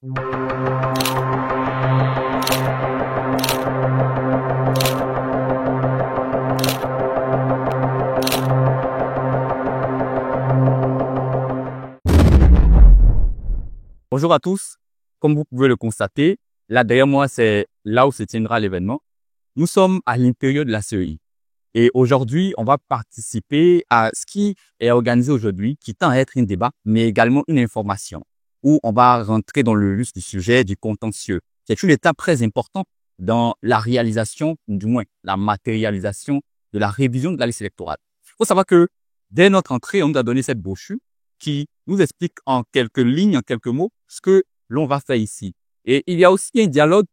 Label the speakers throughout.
Speaker 1: Bonjour à tous. Comme vous pouvez le constater, là derrière moi, c'est là où se tiendra l'événement. Nous sommes à l'intérieur de la CEI. Et aujourd'hui, on va participer à ce qui est organisé aujourd'hui, qui tend à être un débat, mais également une information, où on va rentrer dans le vif du sujet du contentieux. C'est une étape très importante dans la réalisation, du moins la matérialisation de la révision de la liste électorale. Il faut savoir que dès notre entrée, on nous a donné cette brochure qui nous explique en quelques lignes, en quelques mots, ce que l'on va faire ici. Et il y a aussi un dialogue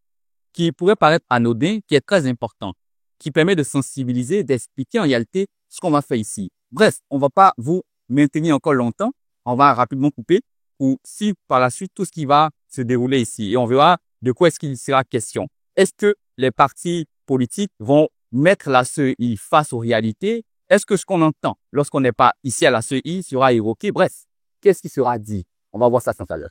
Speaker 1: qui pourrait paraître anodin, qui est très important, qui permet de sensibiliser, d'expliquer en réalité ce qu'on va faire ici. Bref, on va pas vous maintenir encore longtemps, on va rapidement couper pour si par la suite tout ce qui va se dérouler ici. Et on verra de quoi est-ce qu'il sera question. Est-ce que les partis politiques vont mettre la CEI face aux réalités? Est-ce que ce qu'on entend lorsqu'on n'est pas ici à la CEI sera évoqué? Bref, qu'est-ce qui sera dit? On va voir ça tout à l'heure.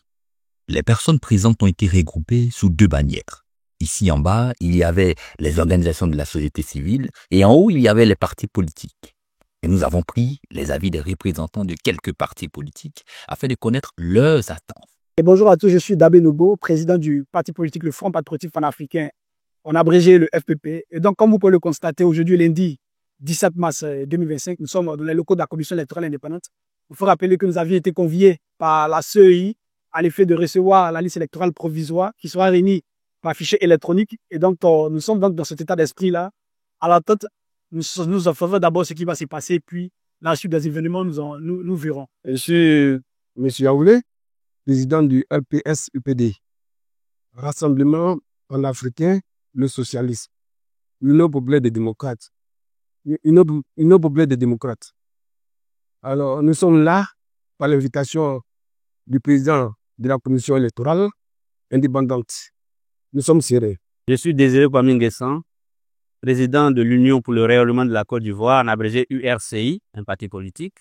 Speaker 2: Les personnes présentes ont été regroupées sous deux bannières. Ici en bas, il y avait les organisations de la société civile et en haut, il y avait les partis politiques. Et nous avons pris les avis des représentants de quelques partis politiques afin de connaître leurs attentes.
Speaker 3: Et bonjour à tous, je suis Dabé Nobo, président du parti politique le Front Patriotique Panafricain, en abrégé le FPP. Et donc, comme vous pouvez le constater, aujourd'hui, lundi 17 mars 2025, nous sommes dans les locaux de la Commission électorale indépendante. Il faut rappeler que nous avions été conviés par la CEI à l'effet de recevoir la liste électorale provisoire qui sera réunie par fichier électronique. Et donc, nous sommes donc dans cet état d'esprit-là. À l'attente, nous observons d'abord ce qui va se passer, puis la suite des événements, nous verrons.
Speaker 4: Je suis M. Yaoulé, président du LPS-UPD, Rassemblement panafricain, le socialisme, l'Union populaire des démocrates. Union populaire des démocrates. Alors, nous sommes là par l'invitation du président de la commission électorale indépendante. Nous sommes serrés.
Speaker 5: Je suis Désiré Kwame Nguessan, président de l'Union pour le rayonnement de la Côte d'Ivoire, en abrégé URCI, un parti politique.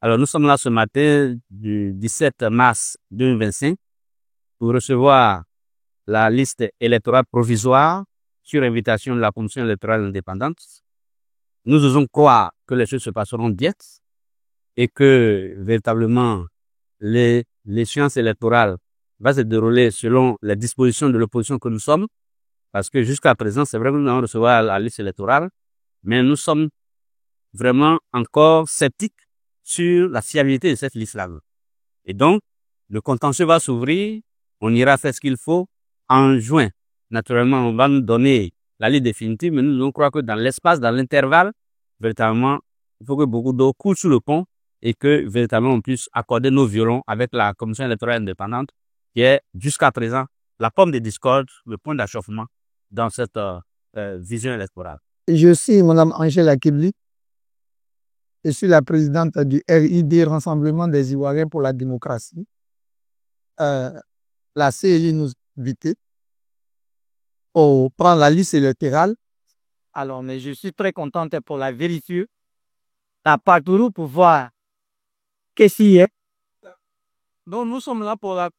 Speaker 5: Alors, nous sommes là ce matin du 17 mars 2025 pour recevoir la liste électorale provisoire sur invitation de la commission électorale indépendante. Nous osons croire que les choses se passeront bien et que véritablement l'échéance électorale va se dérouler selon les dispositions de l'opposition que nous sommes, parce que jusqu'à présent, c'est vrai que nous allons recevoir la liste électorale, mais nous sommes vraiment encore sceptiques sur la fiabilité de cette liste-là. Et donc, le contentieux va s'ouvrir, on ira faire ce qu'il faut en juin. Naturellement, on va nous donner la liste définitive, mais nous croyons que dans l'espace, dans l'intervalle, véritablement, il faut que beaucoup d'eau coule sous le pont et que véritablement on puisse accorder nos violons avec la commission électorale indépendante, qui est jusqu'à présent la pomme de discorde, le point d'achoppement dans cette vision électorale.
Speaker 6: Je suis Mme Angèle Kibli. Je suis la présidente du RID, Rassemblement des Ivoiriens pour la démocratie. La CEI nous invitait pour prendre la liste électorale.
Speaker 7: Alors, mais je suis très contente pour la vérifier, la parcours pour voir qu'est-ce qu'il y a. Donc, nous sommes là pour la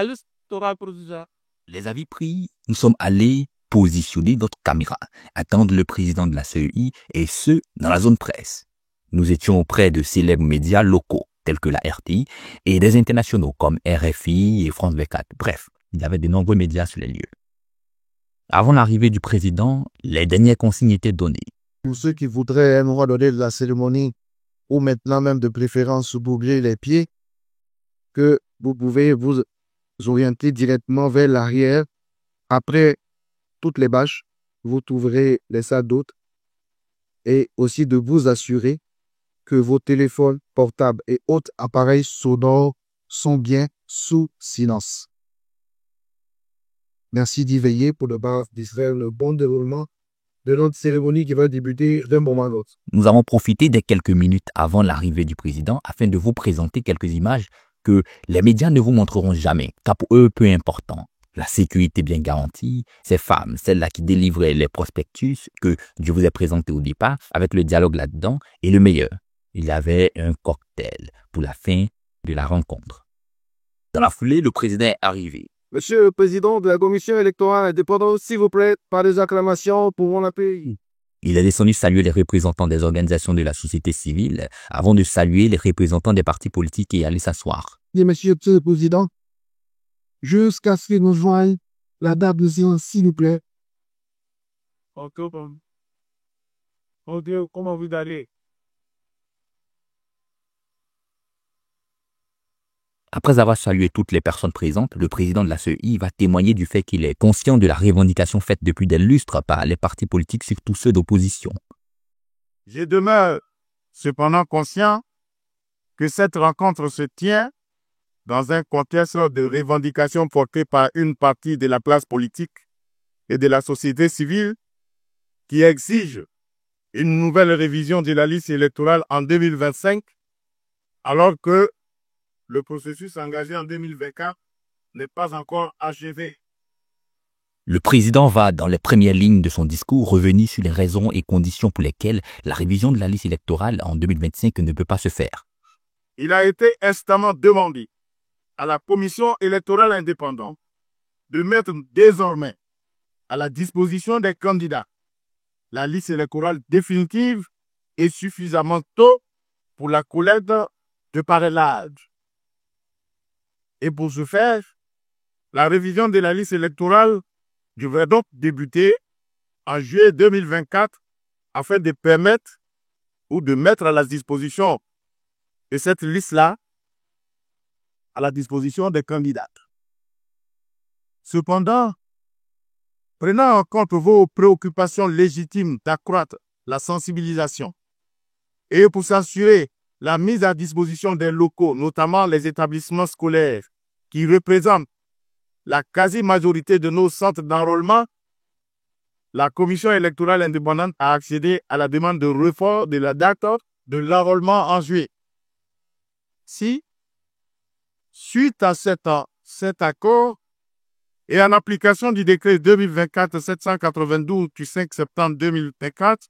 Speaker 7: liste électorale provisoire.
Speaker 2: Les avis pris, nous sommes allés positionner notre caméra, attendre le président de la CEI et ce, dans la zone presse. Nous étions auprès de célèbres médias locaux, tels que la RTI, et des internationaux comme RFI et France 24. Bref, il y avait de nombreux médias sur les lieux. Avant l'arrivée du président, les dernières consignes étaient données.
Speaker 8: Pour ceux qui voudraient un moment donné de la cérémonie, ou maintenant même de préférence bouger les pieds, que vous pouvez vous orienter directement vers l'arrière. Après toutes les bâches, vous trouverez les salles d'hôtes et aussi de vous assurer que vos téléphones portables et autres appareils sonores sont bien sous silence. Merci d'y veiller pour ne pas distraire le bon déroulement de notre cérémonie qui va débuter d'un moment à l'autre.
Speaker 2: Nous avons profité des quelques minutes avant l'arrivée du président afin de vous présenter quelques images que les médias ne vous montreront jamais, car pour eux, peu important. La sécurité bien garantie, ces femmes, celles-là qui délivraient les prospectus que je vous ai présentés au départ, avec le dialogue là-dedans, et le meilleur, il y avait un cocktail pour la fin de la rencontre. Dans la foulée, le président est arrivé.
Speaker 4: Monsieur le Président de la Commission électorale indépendante, s'il vous plaît, par des acclamations pour mon pays.
Speaker 2: Il est descendu saluer les représentants des organisations de la société civile avant de saluer les représentants des partis politiques et aller s'asseoir.
Speaker 8: Bien, Monsieur le Président, jusqu'à ce que nous joignent la date de séance, s'il vous plaît.
Speaker 4: Ok, comment vous allez?
Speaker 2: Après avoir salué toutes les personnes présentes, le président de la CEI va témoigner du fait qu'il est conscient de la revendication faite depuis des lustres par les partis politiques, surtout ceux d'opposition.
Speaker 9: Je demeure cependant conscient que cette rencontre se tient dans un contexte de revendication portée par une partie de la classe politique et de la société civile qui exige une nouvelle révision de la liste électorale en 2025, alors que le processus engagé en 2024 n'est pas encore achevé.
Speaker 2: Le président va, dans les premières lignes de son discours, revenir sur les raisons et conditions pour lesquelles la révision de la liste électorale en 2025 ne peut pas se faire.
Speaker 9: Il a été instamment demandé à la Commission électorale indépendante de mettre désormais à la disposition des candidats la liste électorale définitive et suffisamment tôt pour la collecte de parrainage. Et pour ce faire, la révision de la liste électorale devrait donc débuter en juillet 2024 afin de permettre ou de mettre à la disposition de cette liste-là à la disposition des candidats. Cependant, prenant en compte vos préoccupations légitimes d'accroître la sensibilisation et pour s'assurer la mise à disposition des locaux, notamment les établissements scolaires, qui représentent la quasi-majorité de nos centres d'enrôlement, la Commission électorale indépendante a accédé à la demande de report de la date de l'enrôlement en juillet. Si, suite à cet accord et en application du décret 2024-792 du 5 septembre 2024,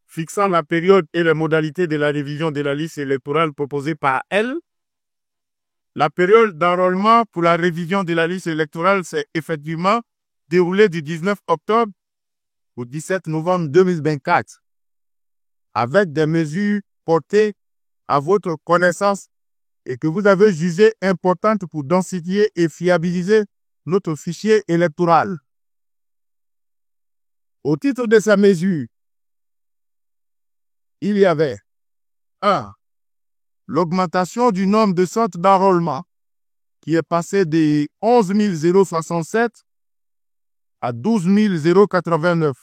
Speaker 9: fixant la période et les modalités de la révision de la liste électorale proposée par elle, la période d'enrôlement pour la révision de la liste électorale s'est effectivement déroulée du 19 octobre au 17 novembre 2024, avec des mesures portées à votre connaissance et que vous avez jugées importantes pour densifier et fiabiliser notre fichier électoral. Au titre de ces mesures, il y avait 1. L'augmentation du nombre de centres d'enrôlement qui est passé de 11 067 à 12 089,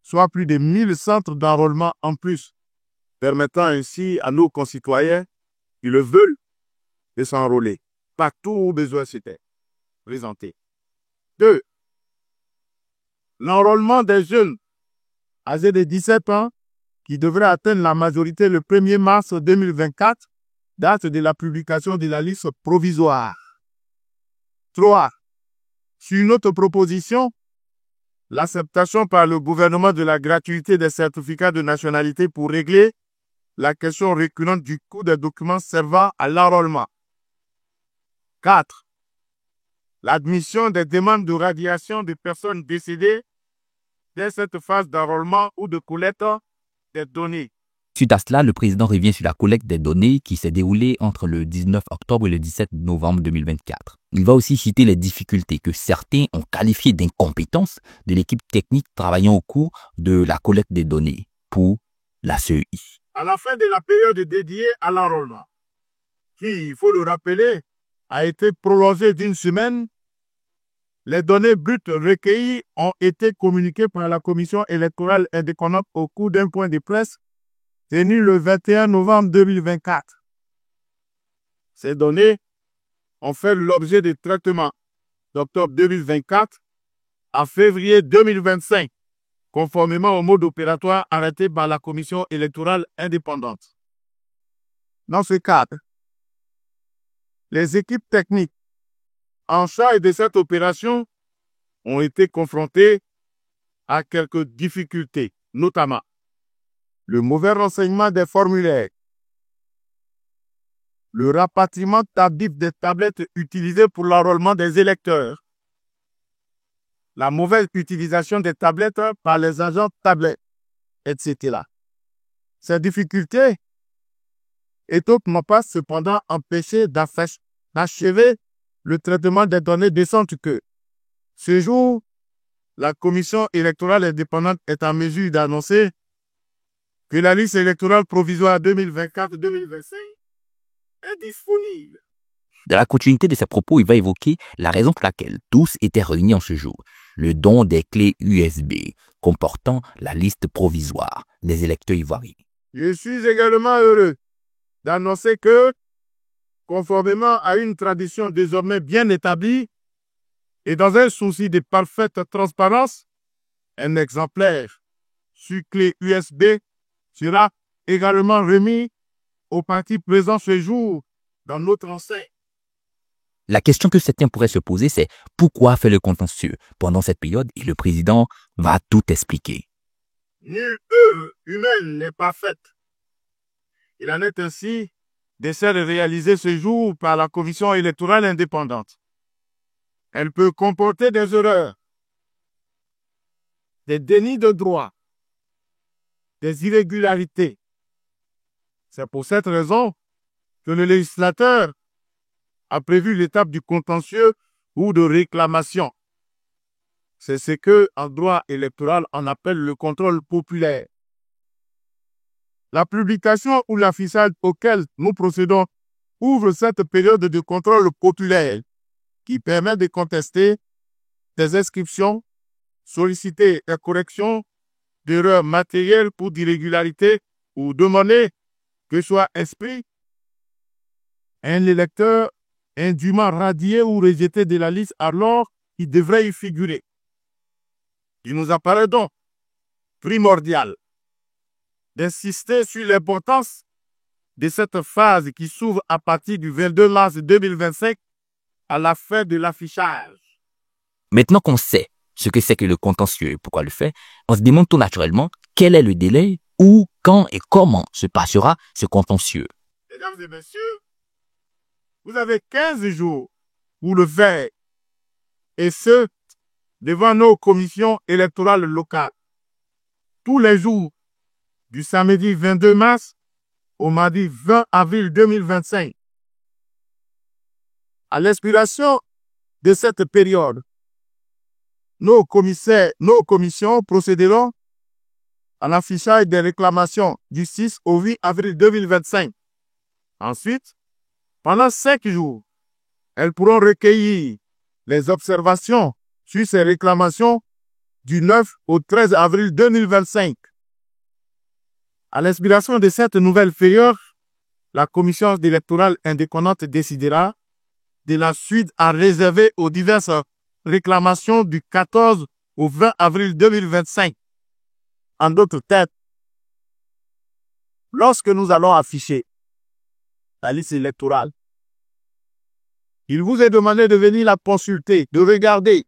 Speaker 9: soit plus de 1000 centres d'enrôlement en plus, permettant ainsi à nos concitoyens qui le veulent de s'enrôler partout où besoin c'était présenté. 2. L'enrôlement des jeunes âgés de 17 ans qui devrait atteindre la majorité le 1er mars 2024, date de la publication de la liste provisoire. 3. Sur notre proposition, l'acceptation par le gouvernement de la gratuité des certificats de nationalité pour régler la question récurrente du coût des documents servant à l'enrôlement. 4. L'admission des demandes de radiation de personnes décédées dès cette phase d'enrôlement ou de collecte des données.
Speaker 2: Suite à cela, le président revient sur la collecte des données qui s'est déroulée entre le 19 octobre et le 17 novembre 2024. Il va aussi citer les difficultés que certains ont qualifiées d'incompétence de l'équipe technique travaillant au cours de la collecte des données pour la CEI.
Speaker 9: À la fin de la période dédiée à l'enrôlement, qui, il faut le rappeler, a été prolongée d'une semaine, les données brutes recueillies ont été communiquées par la Commission électorale indépendante au cours d'un point de presse tenu le 21 novembre 2024. Ces données ont fait l'objet de traitements d'octobre 2024 à février 2025, conformément au mode opératoire arrêté par la Commission électorale indépendante. Dans ce cadre, les équipes techniques en charge de cette opération ont été confrontées à quelques difficultés, notamment le mauvais renseignement des formulaires, le rapatriement tardif des tablettes utilisées pour l'enrôlement des électeurs, la mauvaise utilisation des tablettes par les agents tablettes, etc. Ces difficultés n'ont pas cependant empêché d'achever le traitement des données décentes que, ce jour, la Commission électorale indépendante est en mesure d'annoncer que la liste électorale provisoire 2024-2025 est disponible.
Speaker 2: Dans la continuité de ses propos, il va évoquer la raison pour laquelle tous étaient réunis en ce jour, le don des clés USB comportant la liste provisoire des électeurs ivoiriens.
Speaker 9: Je suis également heureux d'annoncer que, conformément à une tradition désormais bien établie et dans un souci de parfaite transparence, un exemplaire sur clé USB sera également remis aux partis présents ce jour dans notre enceinte.
Speaker 2: La question que certains pourraient se poser, c'est pourquoi faire le contentieux pendant cette période et le président va tout expliquer.
Speaker 9: Nulle œuvre humaine n'est parfaite. Il en est ainsi des celles réalisées ce jour par la Commission électorale indépendante. Elle peut comporter des erreurs, des dénis de droit, des irrégularités. C'est pour cette raison que le législateur a prévu l'étape du contentieux ou de réclamation. C'est ce que, en droit électoral, on appelle le contrôle populaire. La publication ou l'affichage auquel nous procédons ouvre cette période de contrôle populaire qui permet de contester des inscriptions, solliciter des corrections d'erreurs matérielles pour d'irrégularités ou demander que soit inscrit un électeur indûment radié ou rejeté de la liste alors qu'il devrait y figurer. Il nous apparaît donc primordial d'insister sur l'importance de cette phase qui s'ouvre à partir du 22 mars 2025 à la fin de l'affichage.
Speaker 2: Maintenant qu'on sait ce que c'est que le contentieux et pourquoi le faire, on se demande tout naturellement quel est le délai, où, quand et comment se passera ce contentieux.
Speaker 9: Mesdames et messieurs, vous avez 15 jours pour le faire, et ce, devant nos commissions électorales locales, tous les jours du samedi 22 mars au mardi 20 avril 2025. À l'expiration de cette période, nos commissions procéderont à l'affichage des réclamations du 6 au 8 avril 2025. Ensuite, pendant 5 jours, elles pourront recueillir les observations sur ces réclamations du 9 au 13 avril 2025. À l'expiration de cette nouvelle période, la commission électorale indépendante décidera de la suite à réserver aux diverses réclamations du 14 au 20 avril 2025. En d'autres termes, lorsque nous allons afficher la liste électorale, il vous est demandé de venir la consulter, de regarder.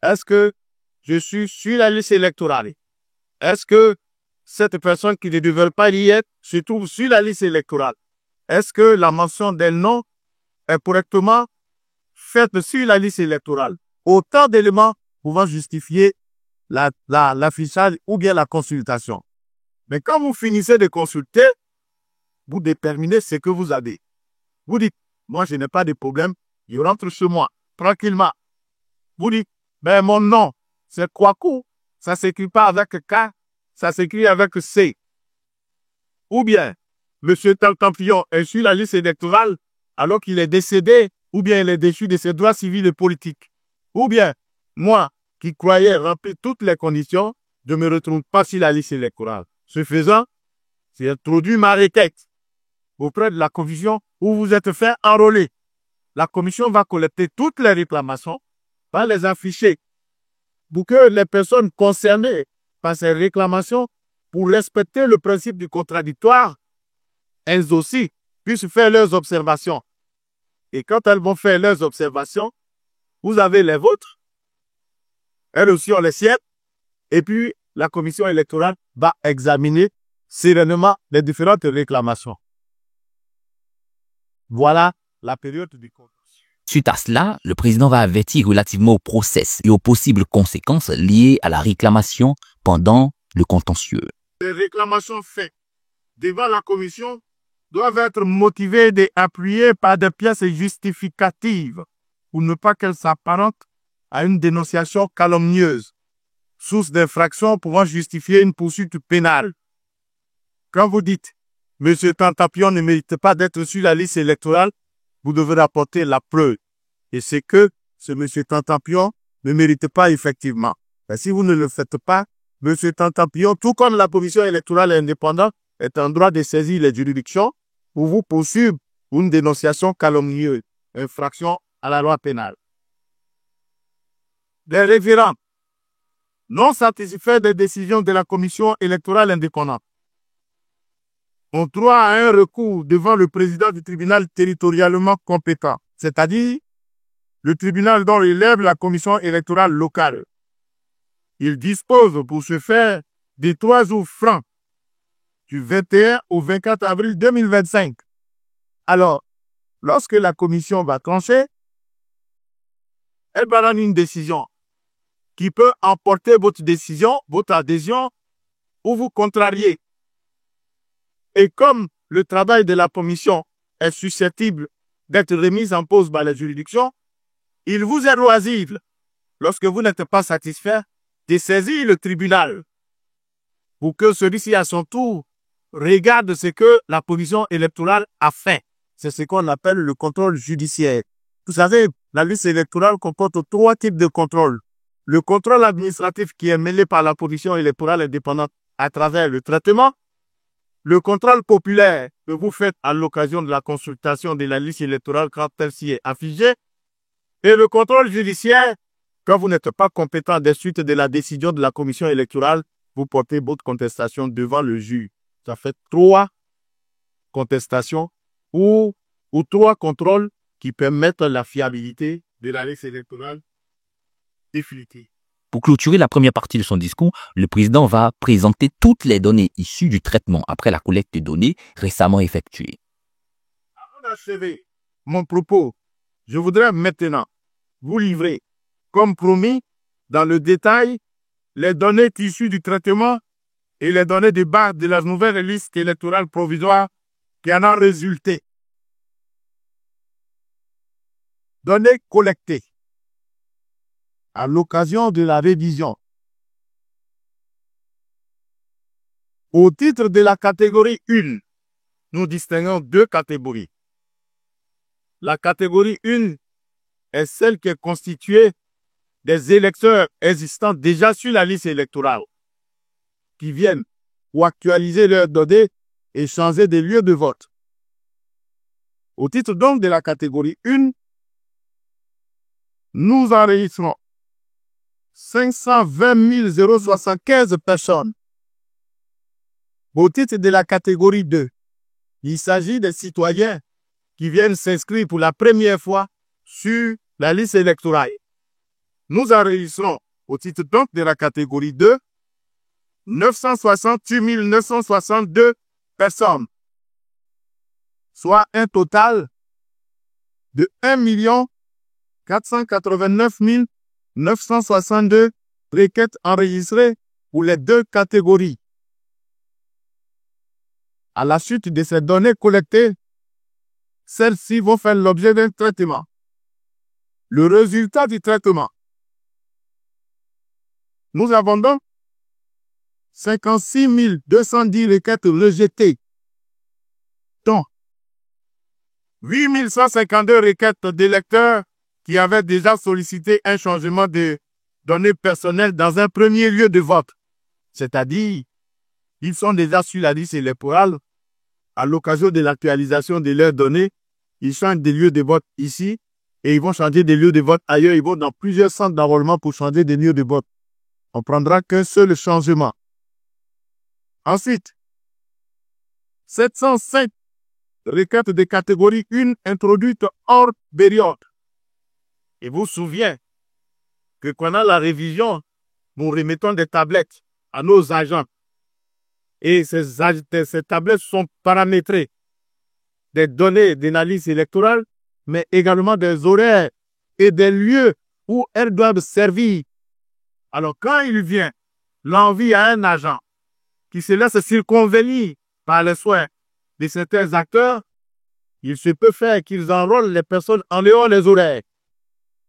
Speaker 9: Est-ce que je suis sur la liste électorale? Est-ce que cette personne qui ne devrait pas y être se trouve sur la liste électorale? Est-ce que la mention des noms est correctement faite sur la liste électorale? Autant d'éléments pouvant justifier l'affichage ou bien la consultation. Mais quand vous finissez de consulter, vous déterminez ce que vous avez. Vous dites, moi je n'ai pas de problème, je rentre chez moi, tranquillement. Vous dites, mais mon nom, c'est Kwaku, ça ne s'écrit pas avec K, ça s'écrit avec C. Ou bien, M. Taltampion est sur la liste électorale alors qu'il est décédé, ou bien il est déchu de ses droits civils et politiques. Ou bien, moi, qui croyais remplir toutes les conditions, je ne me retrouve pas sur la liste électorale. Ce faisant, j'ai introduit ma requête auprès de la commission où vous êtes fait enrôler. La commission va collecter toutes les réclamations, va les afficher pour que les personnes concernées par ces réclamations, pour respecter le principe du contradictoire, elles aussi puissent faire leurs observations. Et quand elles vont faire leurs observations, vous avez les vôtres, elles aussi ont les siennes, et puis la commission électorale va examiner sereinement les différentes réclamations. Voilà la période du contentieux.
Speaker 2: Suite à cela, le président va avertir relativement au process et aux possibles conséquences liées à la réclamation pendant le contentieux.
Speaker 9: Les réclamations faites devant la commission doivent être motivées et appuyées par des pièces justificatives pour ne pas qu'elles s'apparentent à une dénonciation calomnieuse, source d'infraction pouvant justifier une poursuite pénale. Quand vous dites « M. Tantapion ne mérite pas d'être sur la liste électorale », vous devez apporter la preuve. Et c'est que ce M. Tantapion ne mérite pas effectivement. Mais si vous ne le faites pas, M. Tantapion, tout comme la commission électorale indépendante, est en droit de saisir les juridictions pour vous poursuivre pour une dénonciation calomnieuse, infraction à la loi pénale. Les référents non satisfaits des décisions de la commission électorale indépendante ont droit à un recours devant le président du tribunal territorialement compétent, c'est-à-dire le tribunal dont relève la commission électorale locale. Il dispose pour ce faire de 3 jours francs du 21 au 24 avril 2025. Alors, lorsque la commission va trancher, elle va rendre une décision qui peut emporter votre décision, votre adhésion ou vous contrarier. Et comme le travail de la commission est susceptible d'être remis en pause par la juridiction, il vous est loisible, lorsque vous n'êtes pas satisfait, de saisir le tribunal pour que celui-ci, à son tour, regarde ce que la commission électorale a fait. C'est ce qu'on appelle le contrôle judiciaire. Vous savez, la liste électorale comporte 3 types de contrôle. Le contrôle administratif qui est mêlé par la commission électorale indépendante à travers le traitement. Le contrôle populaire que vous faites à l'occasion de la consultation de la liste électorale quand celle-ci est affichée. Et le contrôle judiciaire, quand vous n'êtes pas compétent des suites de la décision de la commission électorale, vous portez votre contestation devant le juge. Ça fait 3 contestations ou 3 contrôles qui permettent la fiabilité de la liste électorale définitive.
Speaker 2: Pour clôturer la première partie de son discours, le président va présenter toutes les données issues du traitement après la collecte de données récemment effectuée.
Speaker 9: Avant d'achever mon propos, je voudrais maintenant vous livrer, comme promis, dans le détail, les données issues du traitement et les données de base de la nouvelle liste électorale provisoire qui en a résulté. Données collectées à l'occasion de la révision. Au titre de la catégorie 1, nous distinguons 2 catégories. La catégorie 1 est celle qui est constituée des électeurs existants déjà sur la liste électorale, qui viennent pour actualiser leurs données et changer des lieux de vote. Au titre donc de la catégorie 1, nous enregistrons 520 075 personnes. Au titre de la catégorie 2, il s'agit des citoyens qui viennent s'inscrire pour la première fois sur la liste électorale. Nous enregistrons, au titre donc de la catégorie 2, 968 962 personnes, soit un total de 1 489 962 requêtes enregistrées pour les 2 catégories. À la suite de ces données collectées, celles-ci vont faire l'objet d'un traitement. Le résultat du traitement. Nous avons donc 56 210 requêtes rejetées, dont 8 152 requêtes d'électeurs qui avaient déjà sollicité un changement de données personnelles dans un premier lieu de vote. C'est-à-dire, ils sont déjà sur la liste électorale. À l'occasion de l'actualisation de leurs données, ils changent des lieux de vote ici et ils vont changer des lieux de vote ailleurs. Ils vont dans plusieurs centres d'enrôlement pour changer des lieux de vote. On prendra qu'un seul changement. Ensuite, 705 requêtes de catégorie 1 introduites hors période. Et vous vous souvenez que pendant la révision, nous remettons des tablettes à nos agents. Et ces tablettes sont paramétrées. des données d'analyse électorale, mais également des horaires et des lieux où elles doivent servir. Alors, quand il vient l'envie à un agent qui se laisse circonvenir par les soins de certains acteurs, il se peut faire qu'ils enrôlent les personnes en dehors des horaires.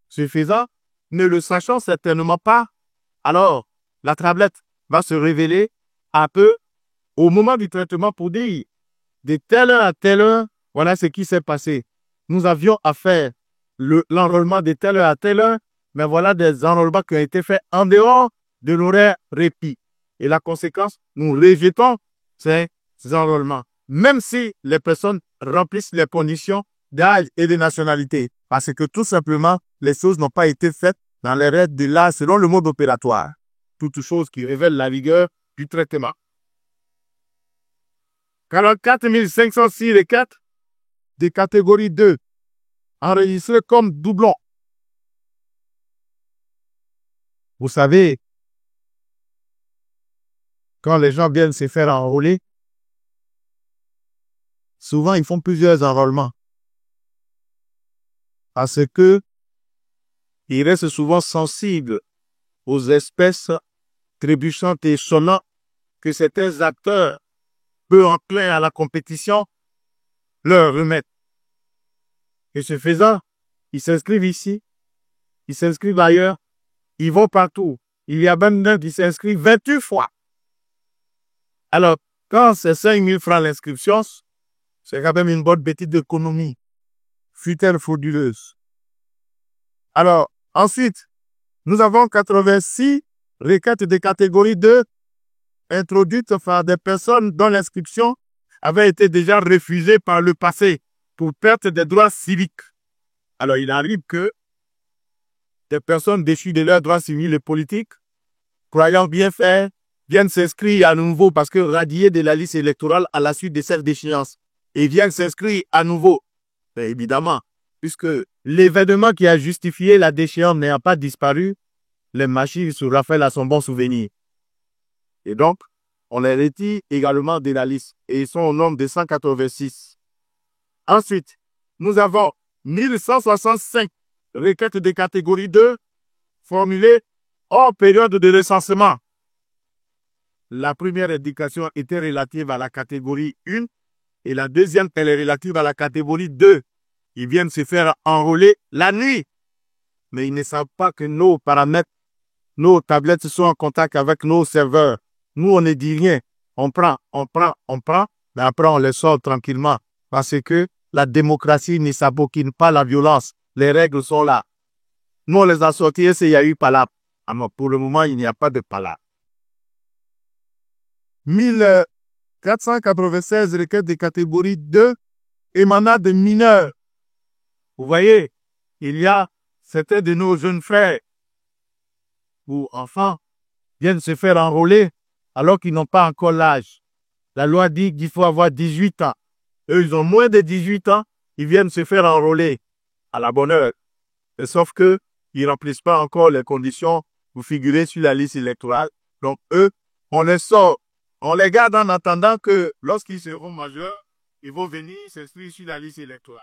Speaker 9: Ce faisant, ne le sachant certainement pas, alors la tablette va se révéler un peu au moment du traitement pour dire de telle heure à telle heure, voilà ce qui s'est passé. Nous avions à faire l'enrôlement de telle heure à telle heure, mais voilà des enrôlements qui ont été faits en dehors de l'horaire répit. Et la conséquence, nous rejetons ces enrôlements, même si les personnes remplissent les conditions d'âge et de nationalité, parce que tout simplement, les choses n'ont pas été faites dans les règles de l'art selon le mode opératoire. Toutes choses qui révèlent la vigueur du traitement. 44 506 requêtes de catégorie 2 enregistrées comme doublons. Vous savez, quand les gens viennent se faire enrôler, souvent ils font plusieurs enrôlements. Parce que ils restent souvent sensibles aux espèces trébuchantes et sonnantes que certains acteurs, peu enclins à la compétition, leur remettent. Et ce faisant, ils s'inscrivent ici, ils s'inscrivent ailleurs, ils vont partout. Il y a même d'un qui s'inscrit 28 fois. Alors, quand c'est 5 000 francs l'inscription, c'est quand même une bonne petite économie. Fut-elle frauduleuse. Alors, ensuite, nous avons 86 requêtes de catégorie 2 introduites par des personnes dont l'inscription avait été déjà refusée par le passé pour perte des droits civiques. Alors, il arrive que des personnes déchues de leurs droits civils et politiques, croyant bien faire, viennent s'inscrire à nouveau parce que radiés de la liste électorale à la suite de cette déchéance et viennent s'inscrire à nouveau. Mais évidemment, puisque l'événement qui a justifié la déchéance n'ayant pas disparu, les machines se rappellent à son bon souvenir. Et donc, on les retire également de la liste et ils sont au nombre de 186. Ensuite, nous avons 1165 requêtes de catégorie 2 formulées hors période de recensement. La première indication était relative à la catégorie 1 et la deuxième, elle est relative à la catégorie 2. Ils viennent se faire enrôler la nuit. Mais ils ne savent pas que nos paramètres, nos tablettes sont en contact avec nos serveurs. Nous, on ne dit rien. On prend, mais après on les sort tranquillement. Parce que la démocratie ne s'abouquine pas la violence. Les règles sont là. Nous, on les a sortis et il y a eu palabre. Alors, pour le moment, il n'y a pas de palabre. 1496 requêtes de catégorie 2 émanant de mineurs. Vous voyez, il y a certains de nos jeunes frères ou enfants viennent se faire enrôler alors qu'ils n'ont pas encore l'âge. La loi dit qu'il faut avoir 18 ans. Eux, ils ont moins de 18 ans, ils viennent se faire enrôler à la bonne heure. Et sauf que ils ne remplissent pas encore les conditions pour figurer sur la liste électorale. Donc, eux, on les sort. On les garde en attendant que lorsqu'ils seront majeurs, ils vont venir s'inscrire sur la liste électorale.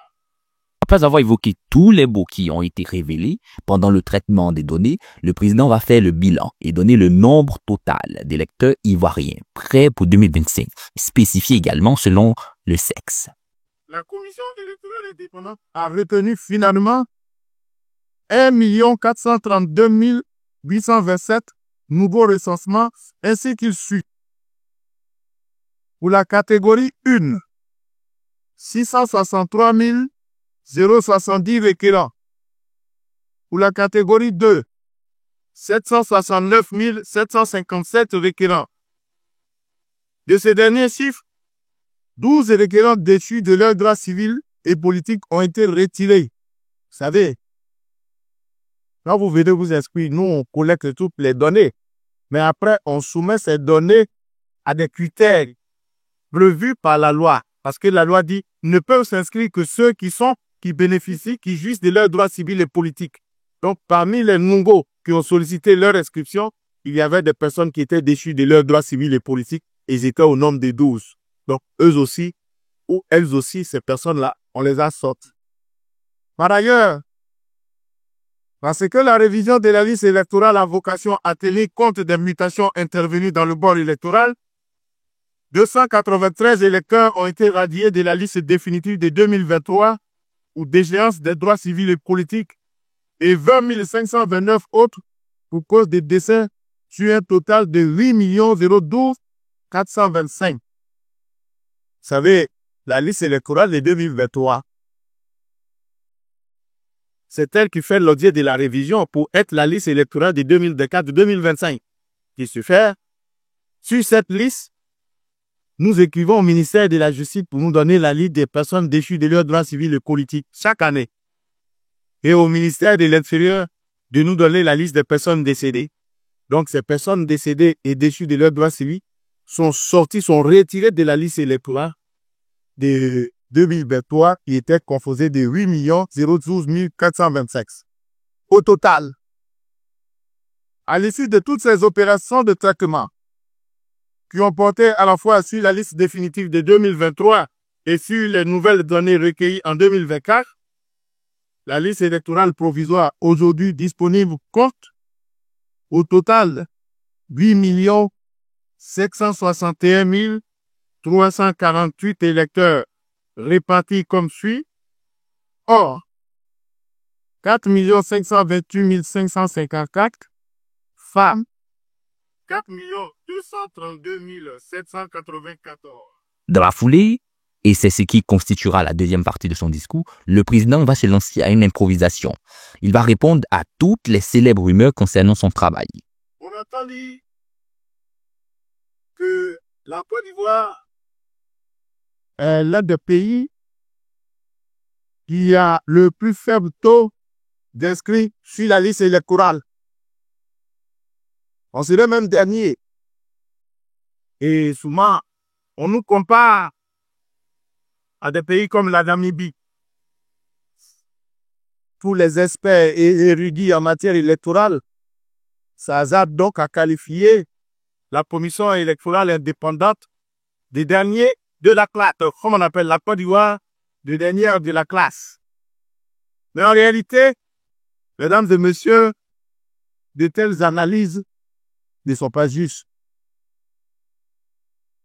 Speaker 2: Après avoir évoqué tous les baux qui ont été révélés pendant le traitement des données, le président va faire le bilan et donner le nombre total d'électeurs ivoiriens prêts pour 2025, spécifié également selon le sexe.
Speaker 9: La commission électorale indépendante a retenu finalement 1 432 827 nouveaux recensements ainsi qu'il suit. Pour la catégorie 1, 663 070 requérants. Pour la catégorie 2, 769 757 requérants. De ces derniers chiffres, 12 requérants déchus de leurs droits civils et politiques ont été retirés. Vous savez, quand vous venez vous inscrire, nous, on collecte toutes les données. Mais après, on soumet ces données à des critères prévus par la loi. Parce que la loi dit, ne peuvent s'inscrire que ceux qui bénéficient, qui jouissent de leurs droits civils et politiques. Donc, parmi les nouveaux qui ont sollicité leur inscription, il y avait des personnes qui étaient déchues de leurs droits civils et politiques et ils étaient au nombre de 12. Donc, eux aussi, où elles aussi, ces personnes-là, on les a sorties. Par ailleurs, parce que la révision de la liste électorale a vocation à tenir compte des mutations intervenues dans le bord électoral, 293 électeurs ont été radiés de la liste définitive de 2023 ou d'échéance des droits civils et politiques et 20 529 autres pour cause de décès sur un total de 8 012 425. Vous savez, la liste électorale de 2023, c'est elle qui fait l'objet de la révision pour être la liste électorale de 2024-2025. Qui se fait, sur cette liste, nous écrivons au ministère de la Justice pour nous donner la liste des personnes déchues de leurs droits civils et politiques chaque année. Et au ministère de l'Intérieur de nous donner la liste des personnes décédées. Donc, ces personnes décédées et déchues de leurs droits civils sont sorties, sont retirées de la liste électorale de 2023 qui était composée de 8 012 425. Au total, à l'issue de toutes ces opérations de traitement qui ont porté à la fois sur la liste définitive de 2023 et sur les nouvelles données recueillies en 2024, la liste électorale provisoire aujourd'hui disponible compte au total 8 761 348 électeurs répartis comme suit. Or, 4 528 554 femmes, 4 232 794.
Speaker 2: Dans la foulée, et c'est ce qui constituera la deuxième partie de son discours, le président va se lancer à une improvisation. Il va répondre à toutes les célèbres rumeurs concernant son travail.
Speaker 9: On entend dire que la Côte d'Ivoire est l'un des pays qui a le plus faible taux d'inscrits sur la liste électorale. On serait même dernier. Et souvent, on nous compare à des pays comme la Namibie. Tous les experts et érudits en matière électorale s'hasardent donc à qualifier la commission électorale indépendante des derniers de la classe, comme on appelle la Côte d'Ivoire, des dernières de la classe. Mais en réalité, mesdames et messieurs, de telles analyses ne sont pas justes.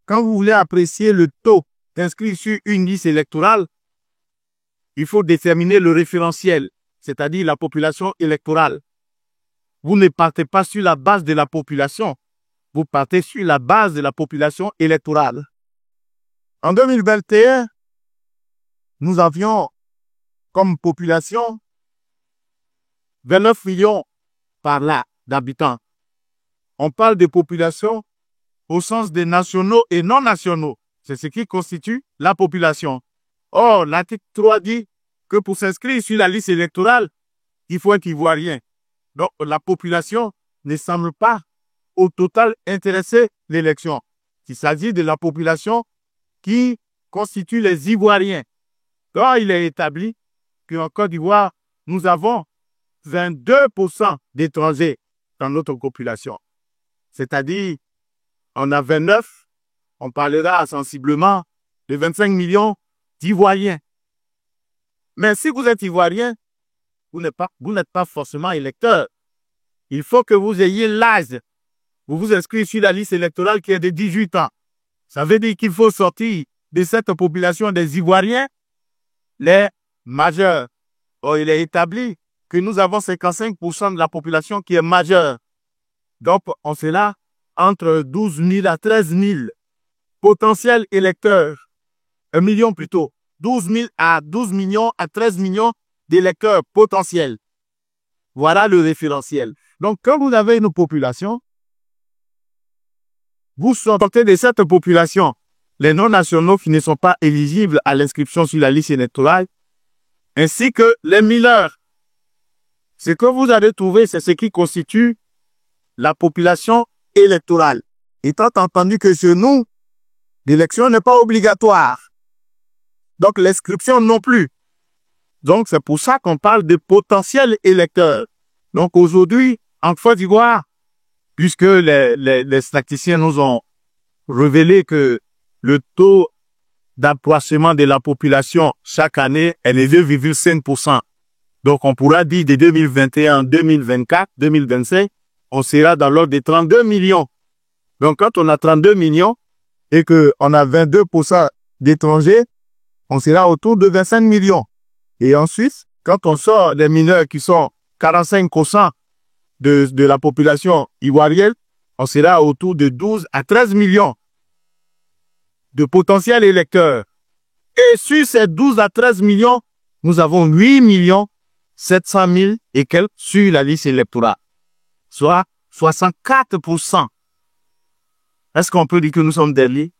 Speaker 9: Quand vous voulez apprécier le taux d'inscrits sur une liste électorale, il faut déterminer le référentiel, c'est-à-dire la population électorale. Vous ne partez pas sur la base de la population, vous partez sur la base de la population électorale. En 2021, nous avions comme population 29 millions par là d'habitants. On parle de population au sens des nationaux et non nationaux. C'est ce qui constitue la population. Or, l'article 3 dit que pour s'inscrire sur la liste électorale, il faut être ivoirien. Donc, la population ne semble pas au total intéresser l'élection. Il s'agit de la population qui constitue les Ivoiriens. Donc, il est établi qu'en Côte d'Ivoire, nous avons 22% d'étrangers dans notre population. C'est-à-dire, on a 29, on parlera sensiblement de 25 millions d'Ivoiriens. Mais si vous êtes Ivoirien, vous n'êtes pas forcément électeur. Il faut que vous ayez l'âge. Vous vous inscrivez sur la liste électorale qui est de 18 ans. Ça veut dire qu'il faut sortir de cette population des Ivoiriens les majeurs. Or, il est établi que nous avons 55% de la population qui est majeure. Donc, on fait là entre 12 000 à 13 000 potentiels électeurs. 1 million plutôt. 12 millions à 13 millions d'électeurs potentiels. Voilà le référentiel. Donc, quand vous avez une population, vous sortez de cette population les non-nationaux qui ne sont pas éligibles à l'inscription sur la liste électorale, ainsi que les mineurs. Ce que vous allez trouver, c'est ce qui constitue la population électorale. Étant entendu que chez nous, l'élection n'est pas obligatoire. Donc, l'inscription non plus. Donc, c'est pour ça qu'on parle de potentiels électeurs. Donc, aujourd'hui, en Côte d'Ivoire, puisque les statisticiens nous ont révélé que le taux d'accroissement de la population chaque année est de 2,5%. Donc, on pourra dire de 2021, 2024, 2025, on sera dans l'ordre de 32 millions. Donc, quand on a 32 millions et qu'on a 22% d'étrangers, on sera autour de 25 millions. Et ensuite, quand on sort des mineurs qui sont 45% de la population ivoirienne, on sera autour de 12 à 13 millions de potentiels électeurs. Et sur ces 12 à 13 millions, nous avons 8 millions 700 000 et quelques sur la liste électorale, soit 64%. Est-ce qu'on peut dire que nous sommes derniers?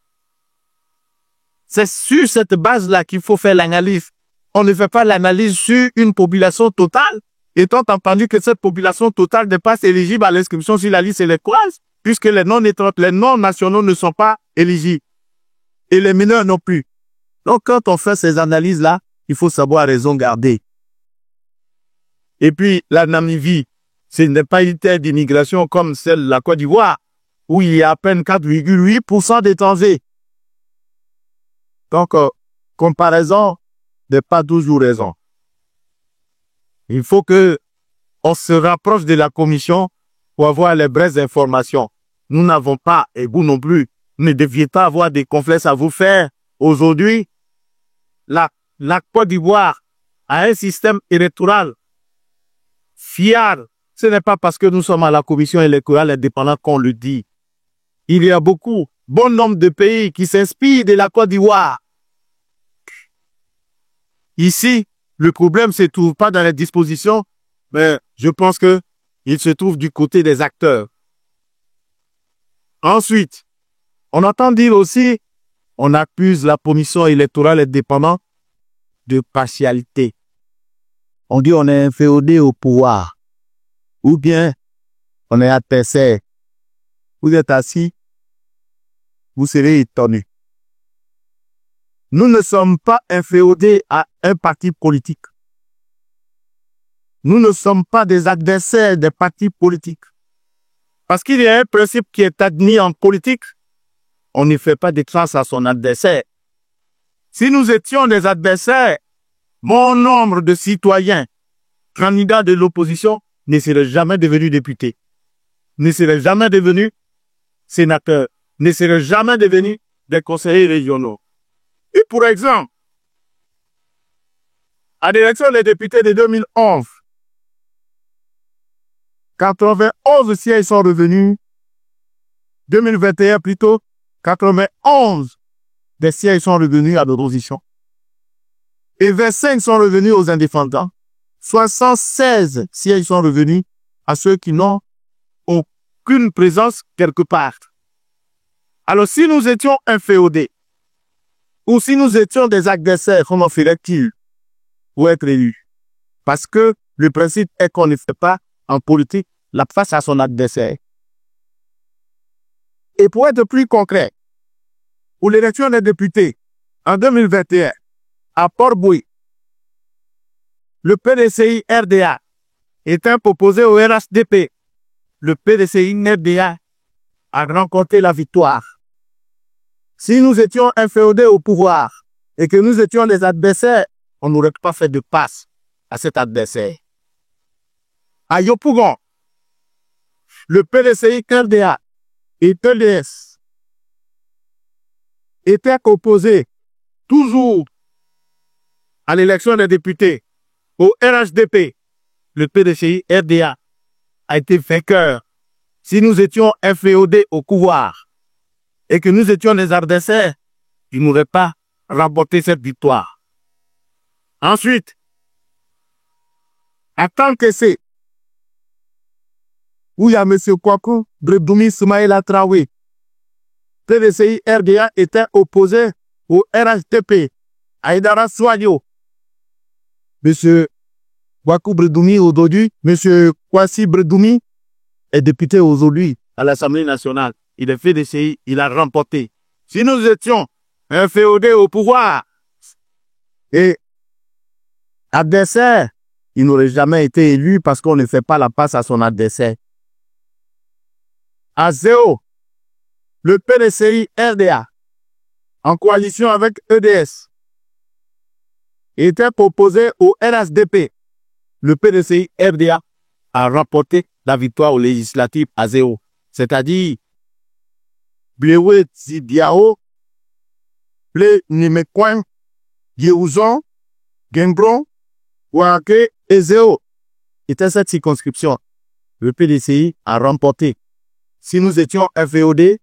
Speaker 9: C'est sur cette base-là qu'il faut faire l'analyse. On ne fait pas l'analyse sur une population totale, étant entendu que cette population totale n'est pas éligible à l'inscription sur la liste électorale, puisque les non-nationaux ne sont pas éligibles. Et les mineurs non plus. Donc, quand on fait ces analyses-là, il faut savoir raison garder. Et puis, la Namibie, ce n'est pas une terre d'immigration comme celle de la Côte d'Ivoire, où il y a à peine 4,8% d'étrangers. Donc, comparaison n'est pas toujours raison. Il faut que on se rapproche de la commission pour avoir les vraies informations. Nous n'avons pas, et vous non plus, ne deviez pas avoir des complexes à vous faire. Aujourd'hui, la Côte d'Ivoire a un système électoral fiable. Ce n'est pas parce que nous sommes à la commission électorale indépendante qu'on le dit. Il y a bon nombre de pays qui s'inspirent de la Côte d'Ivoire. Ici, le problème ne se trouve pas dans les dispositions, mais je pense que il se trouve du côté des acteurs. Ensuite, on entend dire aussi, on accuse la commission électorale indépendante de partialité. On dit on est inféodé au pouvoir. Ou bien, on est adversaire. Vous êtes assis, vous serez étonné. Nous ne sommes pas inféodés à un parti politique. Nous ne sommes pas des adversaires des partis politiques. Parce qu'il y a un principe qui est admis en politique, on ne fait pas de traces à son adversaire. Si nous étions des adversaires, bon nombre de citoyens, candidats de l'opposition, ne seraient jamais devenus députés, ne seraient jamais devenus sénateurs, ne seraient jamais devenus des conseillers régionaux. Et pour exemple, à l'élection des députés de 2011, 91 sièges sont revenus, 2021 plutôt, 91 des sièges sont revenus à l'opposition. Et 25 sont revenus aux indépendants. 76 sièges sont revenus à ceux qui n'ont aucune présence quelque part. Alors si nous étions inféodés, ou si nous étions des adversaires, comment ferait-il pour être élus? Parce que le principe est qu'on ne fait pas en politique la face à son adversaire. Et pour être plus concret, pour l'élection des députés en 2021, à Port-Bouilly, le PDCI RDA était proposé au RHDP. Le PDCI RDA a remporté la victoire. Si nous étions inféodés au pouvoir et que nous étions des adversaires, on n'aurait pas fait de passe à cet adversaire. À Yopougon, le PDCI RDA et PDS étaient opposés toujours à l'élection des députés au RHDP. Le PDCI RDA a été vainqueur. Si nous étions inféodés au pouvoir et que nous étions des adversaires, ils n'auraient pas remporté cette victoire. Ensuite, à Tanquessé, où il y a M. Kwaku Brebdoumi Soumaïla Traoré, PDCI RDA était opposé au RHDP, Aïdara Souadio. M. Kwaku Brebdoumi aujourd'hui, M. Kwasi Brebdoumi est député aujourd'hui à l'Assemblée nationale. Il est PDCI, il a remporté. Si nous étions inféodés au pouvoir et adversaires, il n'aurait jamais été élu parce qu'on ne fait pas la passe à son adversaire. À Zéo, le PDCI RDA en coalition avec EDS, était proposé au RSDP. Le PDCI RDA a remporté la victoire aux législatives à 0. C'est-à-dire, Blewe Zidiao, Ble Nimekwan, Yeouzon, Genbron, Ouake et Zéo. Était cette circonscription. Le PDCI a remporté. Si nous étions FEOD